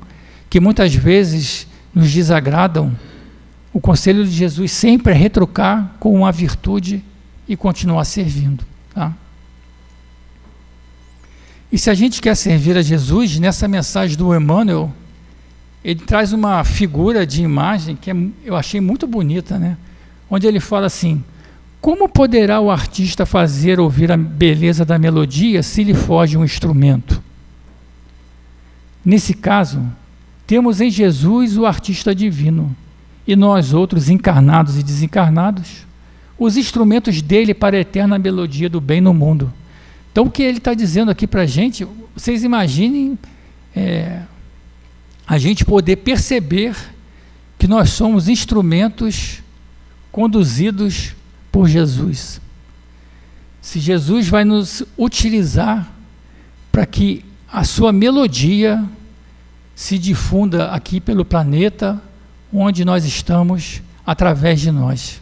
que muitas vezes nos desagradam, o conselho de Jesus sempre é retrucar com uma virtude e continuar servindo, tá? E se a gente quer servir a Jesus, nessa mensagem do Emmanuel, ele traz uma figura de imagem que eu achei muito bonita, né? Onde ele fala assim: como poderá o artista fazer ouvir a beleza da melodia se lhe foge um instrumento? Nesse caso, temos em Jesus o artista divino, e nós outros, encarnados e desencarnados, os instrumentos dele para a eterna melodia do bem no mundo. Então, o que ele está dizendo aqui para a gente, vocês imaginem a gente poder perceber que nós somos instrumentos conduzidos por Jesus. Se Jesus vai nos utilizar para que a sua melodia se difunda aqui pelo planeta onde nós estamos, através de nós.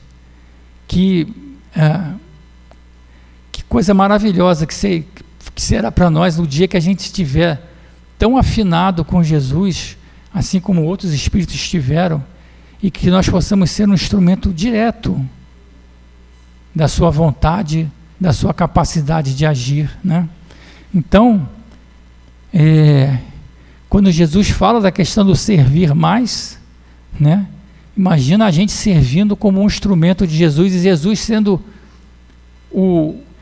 Que coisa maravilhosa que será para nós no dia que a gente estiver tão afinado com Jesus, assim como outros espíritos estiveram, e que nós possamos ser um instrumento direto da sua vontade, da sua capacidade de agir, né? Então, quando Jesus fala da questão do servir mais, né? Imagina a gente servindo como um instrumento de Jesus, e Jesus sendo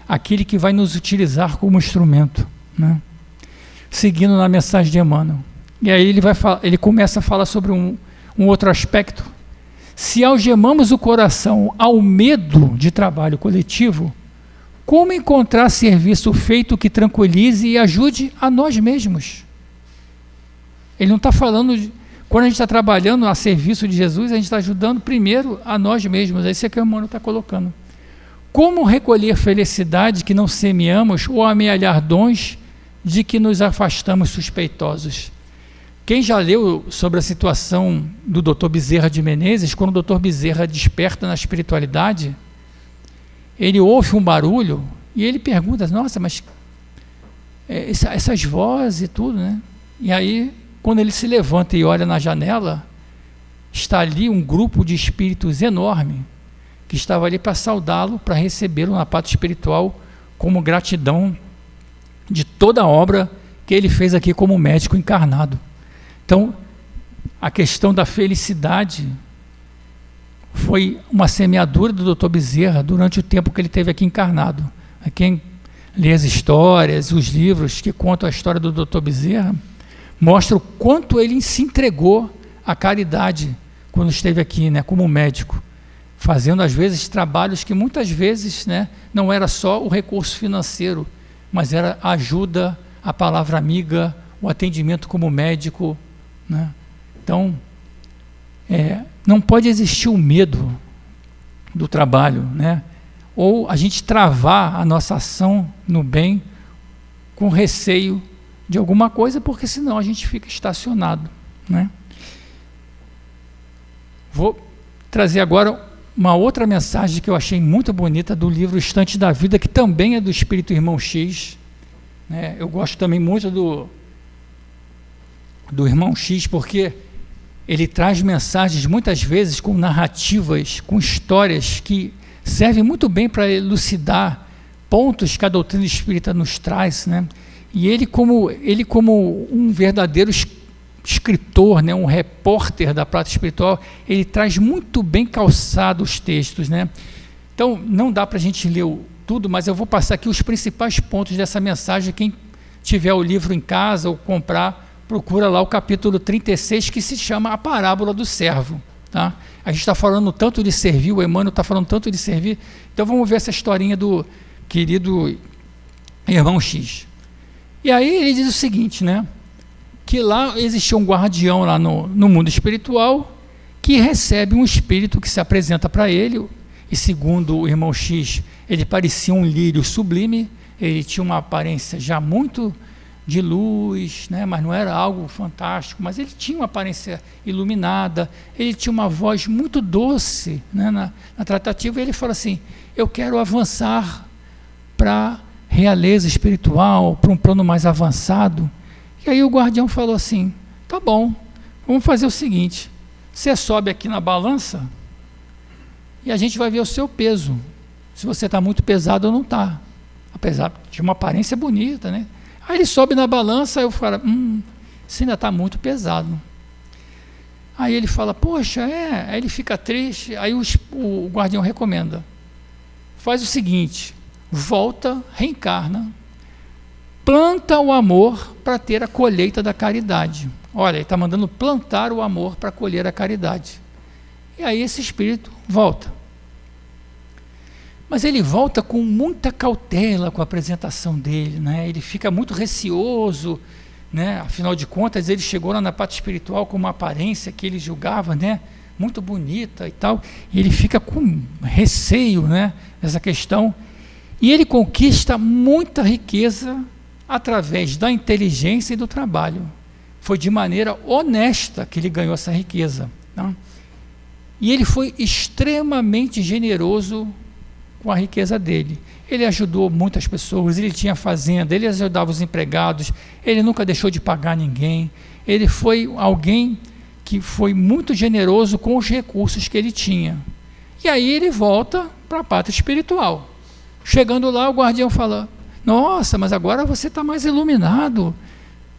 aquele que vai nos utilizar como instrumento, né? Seguindo na mensagem de Emmanuel. E aí ele começa a falar sobre um outro aspecto. Se algemamos o coração ao medo de trabalho coletivo, como encontrar serviço feito que tranquilize e ajude a nós mesmos? Ele não está falando quando a gente está trabalhando a serviço de Jesus, a gente está ajudando primeiro a nós mesmos. É isso que o Emmanuel está colocando. Como recolher felicidade que não semeamos ou amealhar dons de que nos afastamos suspeitosos? Quem já leu sobre a situação do Dr. Bezerra de Menezes, quando o Dr. Bezerra desperta na espiritualidade, ele ouve um barulho e ele pergunta: nossa, mas essas vozes e tudo, né? E aí, quando ele se levanta e olha na janela, está ali um grupo de espíritos enorme que estava ali para saudá-lo, para recebê-lo na pátria espiritual, como gratidão de toda a obra que ele fez aqui como médico encarnado. Então, a questão da felicidade foi uma semeadura do Dr. Bezerra durante o tempo que ele teve aqui encarnado. Quem lê as histórias, os livros que contam a história do Dr. Bezerra, mostra o quanto ele se entregou à caridade quando esteve aqui, né, como médico, fazendo às vezes trabalhos que muitas vezes, né, não era só o recurso financeiro, mas era a ajuda, a palavra amiga, o atendimento como médico, né? Então, não pode existir o medo do trabalho, né? Ou a gente travar a nossa ação no bem com receio de alguma coisa, porque senão a gente fica estacionado, né? Vou trazer agora uma outra mensagem que eu achei muito bonita do livro Estante da Vida, que também é do Espírito Irmão X, né? Eu gosto também muito do Irmão X, porque ele traz mensagens muitas vezes com narrativas, com histórias que servem muito bem para elucidar pontos que a doutrina espírita nos traz, né? E ele como um verdadeiro escritor, né, um repórter da prática espiritual, ele traz muito bem calçados os textos, né? Então, não dá para a gente ler tudo, mas eu vou passar aqui os principais pontos dessa mensagem. Quem tiver o livro em casa ou comprar, procura lá o capítulo 36, que se chama A Parábola do Servo, tá? A gente está falando tanto de servir, o Emmanuel está falando tanto de servir, então vamos ver essa historinha do querido Irmão X. E aí ele diz o seguinte, né? Que lá existia um guardião lá no mundo espiritual que recebe um espírito que se apresenta para ele, e segundo o Irmão X, ele parecia um lírio sublime, ele tinha uma aparência já muito de luz, né? Mas não era algo fantástico, mas ele tinha uma aparência iluminada, ele tinha uma voz muito doce, né? na tratativa. Ele fala assim: eu quero avançar para realeza espiritual, para um plano mais avançado. E aí o guardião falou assim: tá bom, vamos fazer o seguinte, você sobe aqui na balança e a gente vai ver o seu peso, se você está muito pesado ou não está, apesar de uma aparência bonita, né? Aí ele sobe na balança, aí eu falo, isso ainda está muito pesado. Aí ele fala, poxa, aí ele fica triste, aí o guardião recomenda, faz o seguinte, volta, reencarna, planta o amor para ter a colheita da caridade. Olha, ele está mandando plantar o amor para colher a caridade. E aí esse espírito volta. Mas ele volta com muita cautela com a apresentação dele, né? Ele fica muito receoso, né? Afinal de contas, ele chegou lá na parte espiritual com uma aparência que ele julgava, né? Muito bonita e tal, e ele fica com receio, né? Dessa questão. E ele conquista muita riqueza através da inteligência e do trabalho. Foi de maneira honesta que ele ganhou essa riqueza, tá? E ele foi extremamente generoso com a riqueza dele. Ele ajudou muitas pessoas, ele tinha fazenda, ele ajudava os empregados, ele nunca deixou de pagar ninguém. Ele foi alguém que foi muito generoso com os recursos que ele tinha. E aí ele volta para a pátria espiritual. Chegando lá, o guardião fala, nossa, mas agora você está mais iluminado,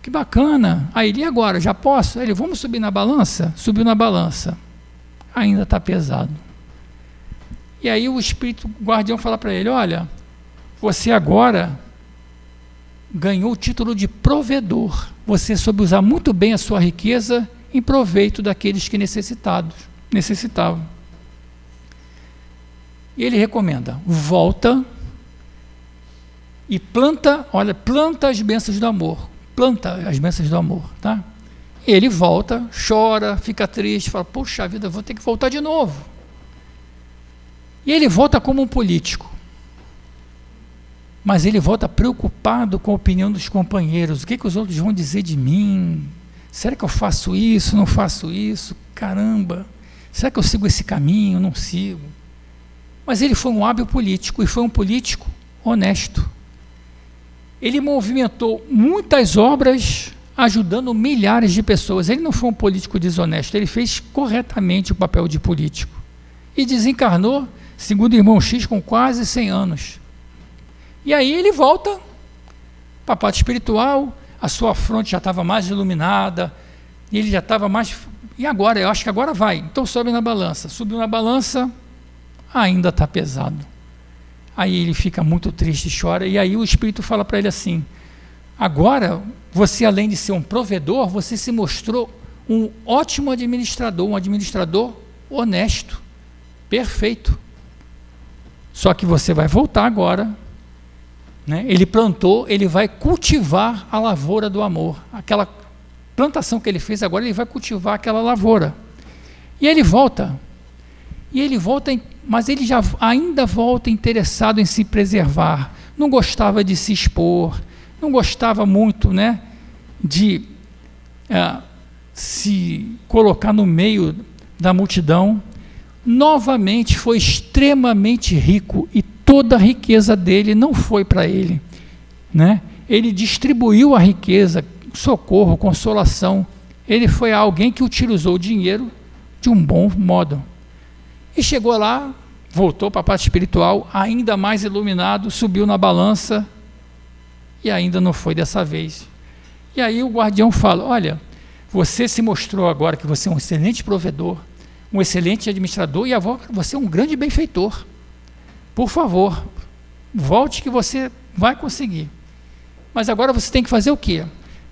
que bacana. Aí ele, e agora, já posso? Ele, vamos subir na balança? Subiu na balança, ainda está pesado. E aí o espírito guardião fala para ele, olha, você agora ganhou o título de provedor, você soube usar muito bem a sua riqueza em proveito daqueles que necessitavam. E ele recomenda, volta e planta as bênçãos do amor, tá? E ele volta, chora, fica triste, fala, poxa vida, vou ter que voltar de novo. E ele volta como um político, mas ele volta preocupado com a opinião dos companheiros, o que os outros vão dizer de mim, será que eu faço isso, não faço isso, caramba, será que eu sigo esse caminho, não sigo? Mas ele foi um hábil político, e foi um político honesto. Ele movimentou muitas obras, ajudando milhares de pessoas. Ele não foi um político desonesto, ele fez corretamente o papel de político. E desencarnou, segundo o irmão X, com quase 100 anos. E aí ele volta para a parte espiritual, a sua fronte já estava mais iluminada, ele já estava mais... E agora? Eu acho que agora vai. Então sobe na balança. Subiu na balança, ainda está pesado. Aí ele fica muito triste e chora, e aí o espírito fala para ele assim, agora, você além de ser um provedor, você se mostrou um ótimo administrador, um administrador honesto, perfeito. Só que você vai voltar agora, né? Ele plantou, ele vai cultivar a lavoura do amor, aquela plantação que ele fez agora, ele vai cultivar aquela lavoura. E ele volta, mas ele já ainda volta interessado em se preservar, não gostava de se expor, não gostava muito, né, de se colocar no meio da multidão. Novamente foi extremamente rico, e toda a riqueza dele não foi para ele, né? Ele distribuiu a riqueza, socorro, consolação. Ele foi alguém que utilizou o dinheiro de um bom modo. E chegou lá, voltou para a parte espiritual, ainda mais iluminado, subiu na balança, e ainda não foi dessa vez. E aí o guardião fala, olha, você se mostrou agora que você é um excelente provedor, um excelente administrador, e agora você é um grande benfeitor. Por favor, volte que você vai conseguir. Mas agora você tem que fazer o quê?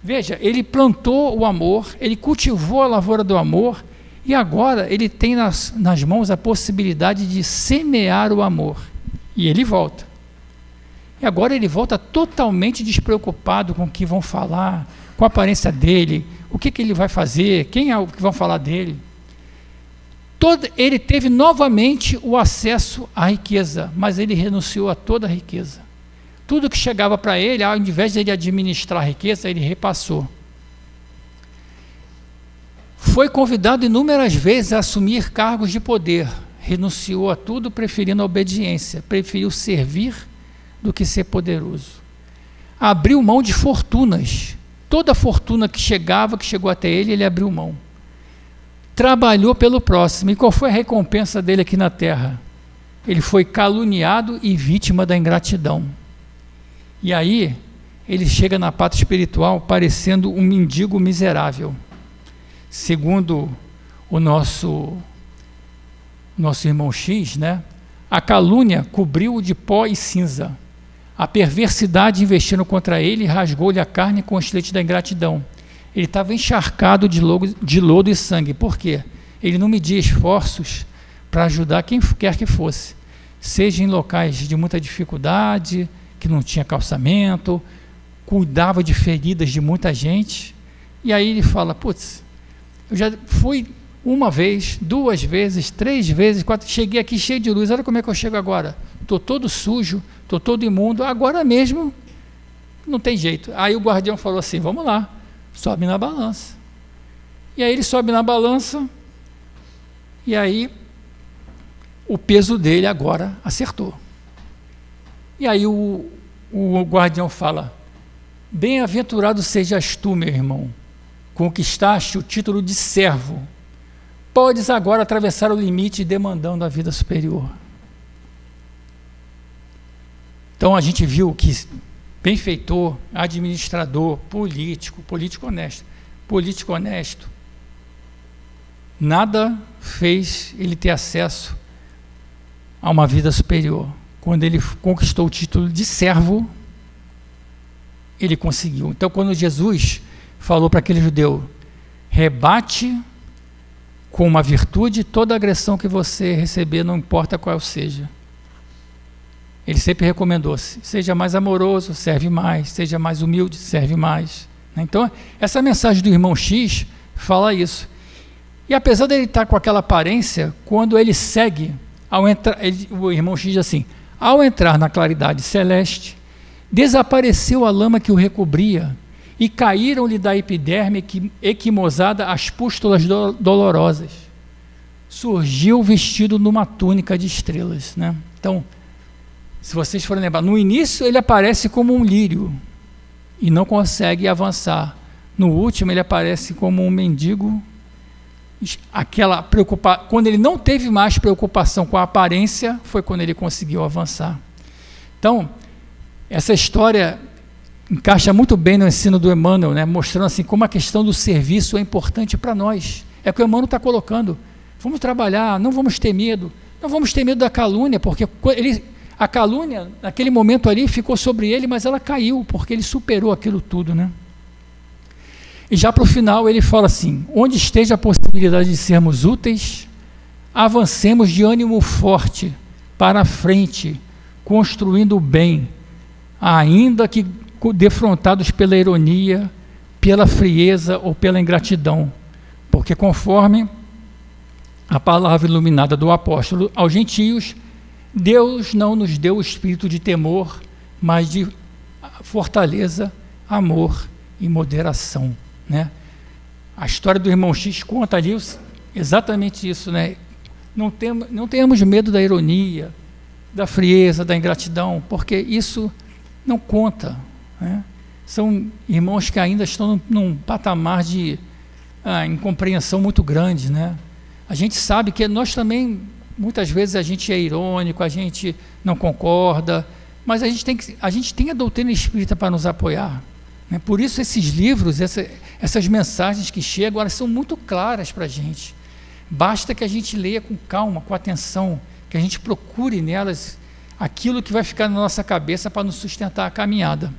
Veja, ele plantou o amor, ele cultivou a lavoura do amor, e agora ele tem nas mãos a possibilidade de semear o amor. E ele volta. E agora ele volta totalmente despreocupado com o que vão falar, com a aparência dele, o que ele vai fazer, quem é o que vão falar dele. Ele teve novamente o acesso à riqueza, mas ele renunciou a toda a riqueza. Tudo que chegava para ele, ao invés de ele administrar a riqueza, ele repassou. Foi convidado inúmeras vezes a assumir cargos de poder, renunciou a tudo, preferindo a obediência, preferiu servir do que ser poderoso. Abriu mão de fortunas, toda a fortuna que chegou até ele, ele abriu mão. Trabalhou pelo próximo. E qual foi a recompensa dele aqui na terra? Ele foi caluniado e vítima da ingratidão. E aí ele chega na pátria espiritual parecendo um mendigo miserável. Segundo o nosso irmão X, né? A calúnia cobriu-o de pó e cinza. A perversidade investindo contra ele rasgou-lhe a carne com o estilete da ingratidão. Ele estava encharcado de lodo e sangue. Por quê? Ele não media esforços para ajudar quem quer que fosse, seja em locais de muita dificuldade, que não tinha calçamento, cuidava de feridas de muita gente. E aí ele fala, putz, eu já fui uma vez, 2 vezes, 3 vezes, 4, cheguei aqui cheio de luz, olha como é que eu chego agora, estou todo sujo, estou todo imundo, agora mesmo não tem jeito. Aí o guardião falou assim, vamos lá, sobe na balança. E aí ele sobe na balança, e aí o peso dele agora acertou. E aí o guardião fala, bem-aventurado sejas tu, meu irmão, conquistaste o título de servo, podes agora atravessar o limite demandando a vida superior. Então a gente viu que benfeitor, administrador, político honesto, nada fez ele ter acesso a uma vida superior. Quando ele conquistou o título de servo, ele conseguiu. Então quando Jesus falou para aquele judeu, rebate com uma virtude toda agressão que você receber, não importa qual seja. Ele sempre recomendou, seja mais amoroso, serve mais, seja mais humilde, serve mais. Então, essa mensagem do irmão X fala isso. E apesar dele estar com aquela aparência, quando ele segue, o irmão X diz assim, ao entrar na claridade celeste, desapareceu a lama que o recobria, e caíram-lhe da epiderme equimosada as pústulas dolorosas. Surgiu vestido numa túnica de estrelas, né? Então, se vocês forem lembrar, no início ele aparece como um lírio e não consegue avançar. No último ele aparece como um mendigo. Quando ele não teve mais preocupação com a aparência, foi quando ele conseguiu avançar. Então, essa história encaixa muito bem no ensino do Emmanuel, né? Mostrando assim como a questão do serviço é importante para nós. É o que o Emmanuel está colocando. Vamos trabalhar, não vamos ter medo. Não vamos ter medo da calúnia, porque a calúnia, naquele momento ali, ficou sobre ele, mas ela caiu, porque ele superou aquilo tudo, né? E já para o final ele fala assim, onde esteja a possibilidade de sermos úteis, avancemos de ânimo forte, para a frente, construindo o bem, ainda que defrontados pela ironia, pela frieza ou pela ingratidão, porque conforme a palavra iluminada do apóstolo aos gentios, Deus não nos deu o espírito de temor, mas de fortaleza, amor e moderação, né? A história do irmão X conta ali exatamente isso, né? Não tenhamos medo da ironia, da frieza, da ingratidão, porque isso não conta, né? São irmãos que ainda estão num patamar de incompreensão muito grande, né? A gente sabe que nós também, muitas vezes a gente é irônico, a gente não concorda, mas a gente tem a doutrina espírita para nos apoiar, né? Por isso esses livros, essas mensagens que chegam, elas são muito claras para a gente. Basta que a gente leia com calma, com atenção, que a gente procure nelas aquilo que vai ficar na nossa cabeça para nos sustentar a caminhada.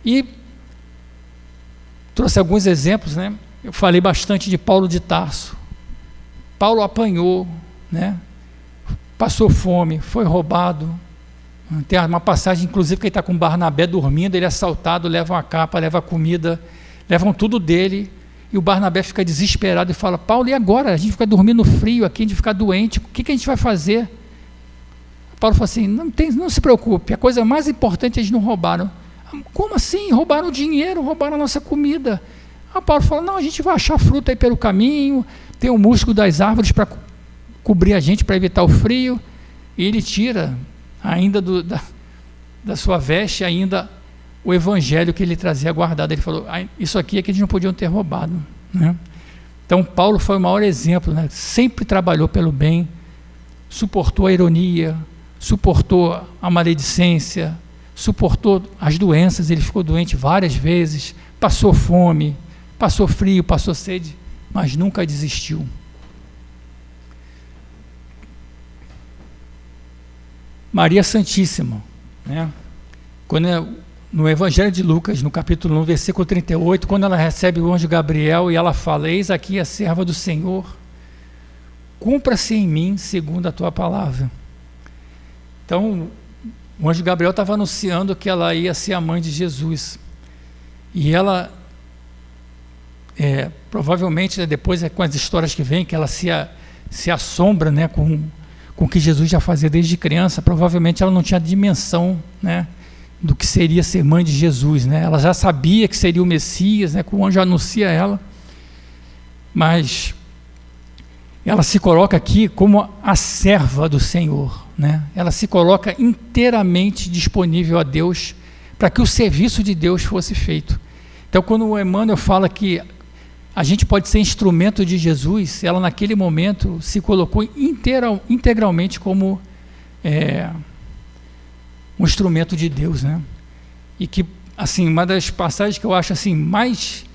E trouxe alguns exemplos, né? Eu falei bastante de Paulo de Tarso. Paulo apanhou, né? Passou fome, foi roubado. Tem uma passagem, inclusive, que ele está com Barnabé dormindo, ele é assaltado, levam a capa, levam a comida, levam tudo dele, e o Barnabé fica desesperado e fala, Paulo, e agora? A gente fica dormindo frio aqui, a gente fica doente, o que a gente vai fazer? Paulo fala assim, não se preocupe, a coisa mais importante eles não roubaram. Como assim? Roubaram o dinheiro, roubaram a nossa comida. Paulo fala, não, a gente vai achar fruta aí pelo caminho, tem o musgo das árvores para cobrir a gente, para evitar o frio, e ele tira ainda da sua veste, ainda o evangelho que ele trazia guardado. Ele falou, isso aqui é que eles não podiam ter roubado, né? Então Paulo foi o maior exemplo, né? Sempre trabalhou pelo bem, suportou a ironia, suportou a maledicência, suportou as doenças, ele ficou doente várias vezes, passou fome, passou frio, passou sede, mas nunca desistiu. Maria Santíssima, né? No Evangelho de Lucas, no capítulo 1, versículo 38, quando ela recebe o anjo Gabriel e ela fala: eis aqui a serva do Senhor, cumpra-se em mim segundo a tua palavra. Então, o anjo Gabriel estava anunciando que ela ia ser a mãe de Jesus. E ela, provavelmente, né, depois com as histórias que vêm, que ela se assombra, né, com o que Jesus já fazia desde criança, provavelmente ela não tinha dimensão, né, do que seria ser mãe de Jesus, né? Ela já sabia que seria o Messias, né, que o anjo anuncia a ela, mas ela se coloca aqui como a serva do Senhor, né? Ela se coloca inteiramente disponível a Deus para que o serviço de Deus fosse feito. Então, quando o Emmanuel fala que a gente pode ser instrumento de Jesus, ela naquele momento se colocou integralmente como um instrumento de Deus, né? E que, assim, uma das passagens que eu acho assim mais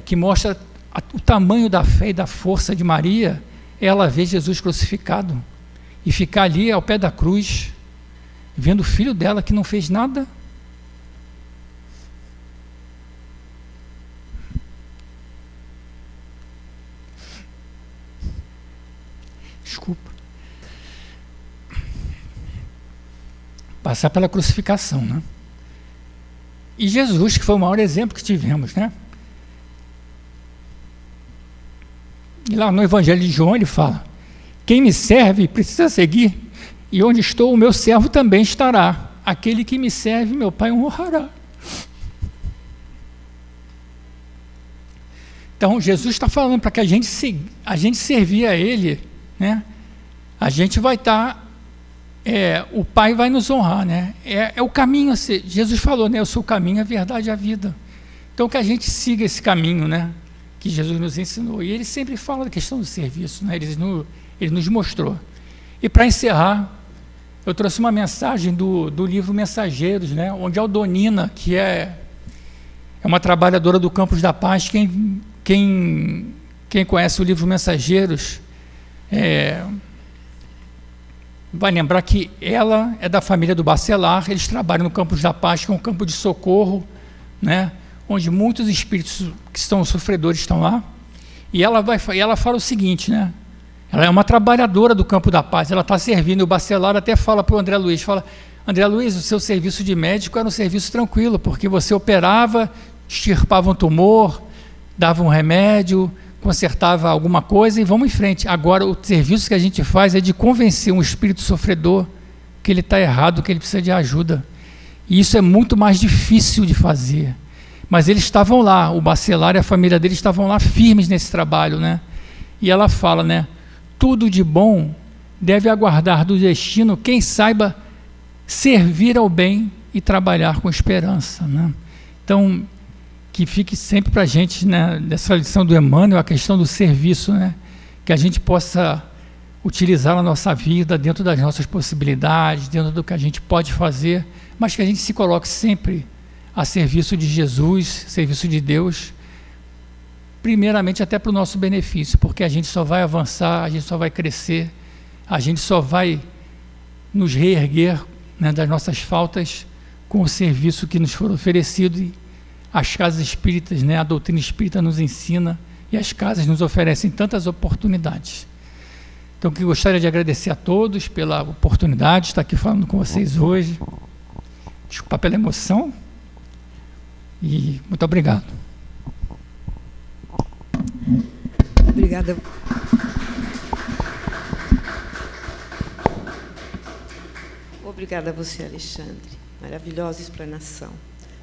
que mostra o tamanho da fé e da força de Maria, é ela ver Jesus crucificado e ficar ali ao pé da cruz, vendo o filho dela que não fez nada. Desculpa. Passar pela crucificação, né? E Jesus, que foi o maior exemplo que tivemos, né? E lá no Evangelho de João ele fala: quem me serve precisa seguir, e onde estou o meu servo também estará. Aquele que me serve, meu Pai honrará. Então Jesus está falando para que a gente servir a Ele, né? A gente vai estar, o Pai vai nos honrar, né? É o caminho a ser. Jesus falou, né? Eu sou o caminho, a verdade e a vida. Então que a gente siga esse caminho, né, que Jesus nos ensinou. E ele sempre fala da questão do serviço, né? Ele nos mostrou. E para encerrar, eu trouxe uma mensagem do livro Mensageiros, né? Onde a Aldonina, que é uma trabalhadora do Campos da Paz, quem conhece o livro Mensageiros vai lembrar que ela é da família do Bacelar. Eles trabalham no Campos da Paz, que é um campo de socorro, né, onde muitos espíritos que estão sofredores estão lá. E ela fala o seguinte, né? Ela é uma trabalhadora do Campo da Paz, ela está servindo. O Bacelar até fala para o André Luiz, André Luiz, o seu serviço de médico era um serviço tranquilo, porque você operava, extirpava um tumor, dava um remédio, consertava alguma coisa e vamos em frente. Agora, o serviço que a gente faz é de convencer um espírito sofredor que ele está errado, que ele precisa de ajuda. E isso é muito mais difícil de fazer. Mas eles estavam lá, o Bacelar e a família dele estavam lá firmes nesse trabalho, né? E ela fala, né? Tudo de bom deve aguardar do destino quem saiba servir ao bem e trabalhar com esperança, né? Então, que fique sempre para a gente, né, dessa lição do Emmanuel, a questão do serviço, né, que a gente possa utilizar na nossa vida, dentro das nossas possibilidades, dentro do que a gente pode fazer, mas que a gente se coloque sempre a serviço de Jesus, serviço de Deus, primeiramente até para o nosso benefício, porque a gente só vai avançar, a gente só vai crescer, a gente só vai nos reerguer, né, das nossas faltas com o serviço que nos for oferecido. E as casas espíritas, né, a doutrina espírita nos ensina, e as casas nos oferecem tantas oportunidades. Então, eu gostaria de agradecer a todos pela oportunidade de estar aqui falando com vocês hoje. Desculpa pela emoção. E muito obrigado. Obrigada. Obrigada a você, Alexandre. Maravilhosa explanação.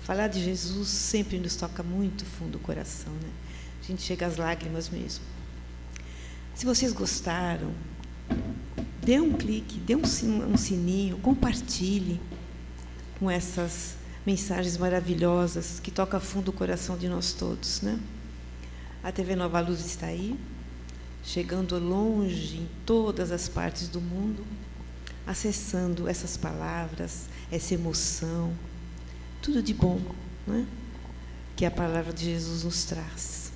Falar de Jesus sempre nos toca muito fundo o coração, né? A gente chega às lágrimas mesmo. Se vocês gostaram, dê um clique, dê um sininho, compartilhe com essas mensagens maravilhosas que tocam fundo o coração de nós todos, né? A TV Nova Luz está aí, chegando longe em todas as partes do mundo, acessando essas palavras, essa emoção, tudo de bom, né? Que a palavra de Jesus nos traz.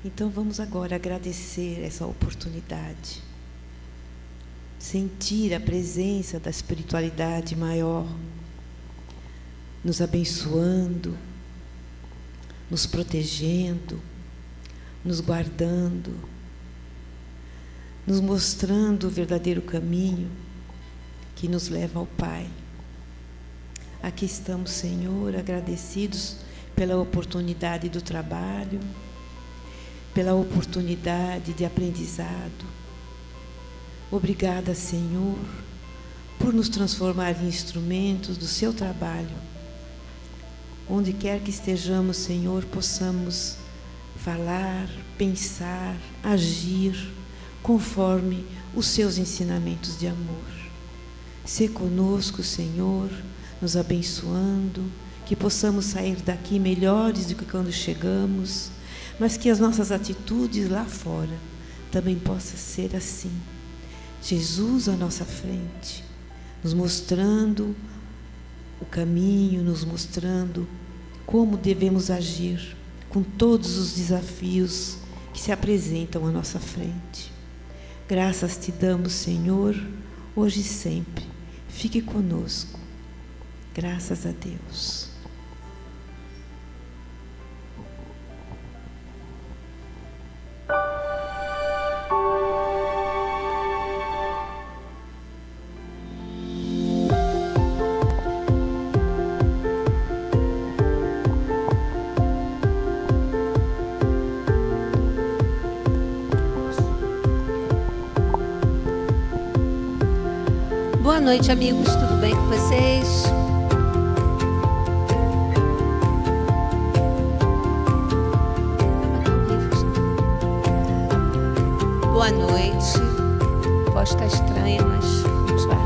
Então vamos agora agradecer essa oportunidade, sentir a presença da espiritualidade maior, nos abençoando, nos protegendo, nos guardando, nos mostrando o verdadeiro caminho que nos leva ao Pai. Aqui estamos, Senhor, agradecidos pela oportunidade do trabalho, pela oportunidade de aprendizado. Obrigada, Senhor, por nos transformar em instrumentos do seu trabalho. Onde quer que estejamos, Senhor, possamos falar, pensar, agir conforme os seus ensinamentos de amor. Sê conosco, Senhor, nos abençoando, que possamos sair daqui melhores do que quando chegamos, mas que as nossas atitudes lá fora também possam ser assim. Jesus à nossa frente, nos mostrando o caminho, nos mostrando como devemos agir com todos os desafios que se apresentam à nossa frente. Graças te damos, Senhor, hoje e sempre. Fique conosco. Graças a Deus. Boa noite, amigos, tudo bem com vocês? Boa noite. Voz está estranha, mas vamos lá.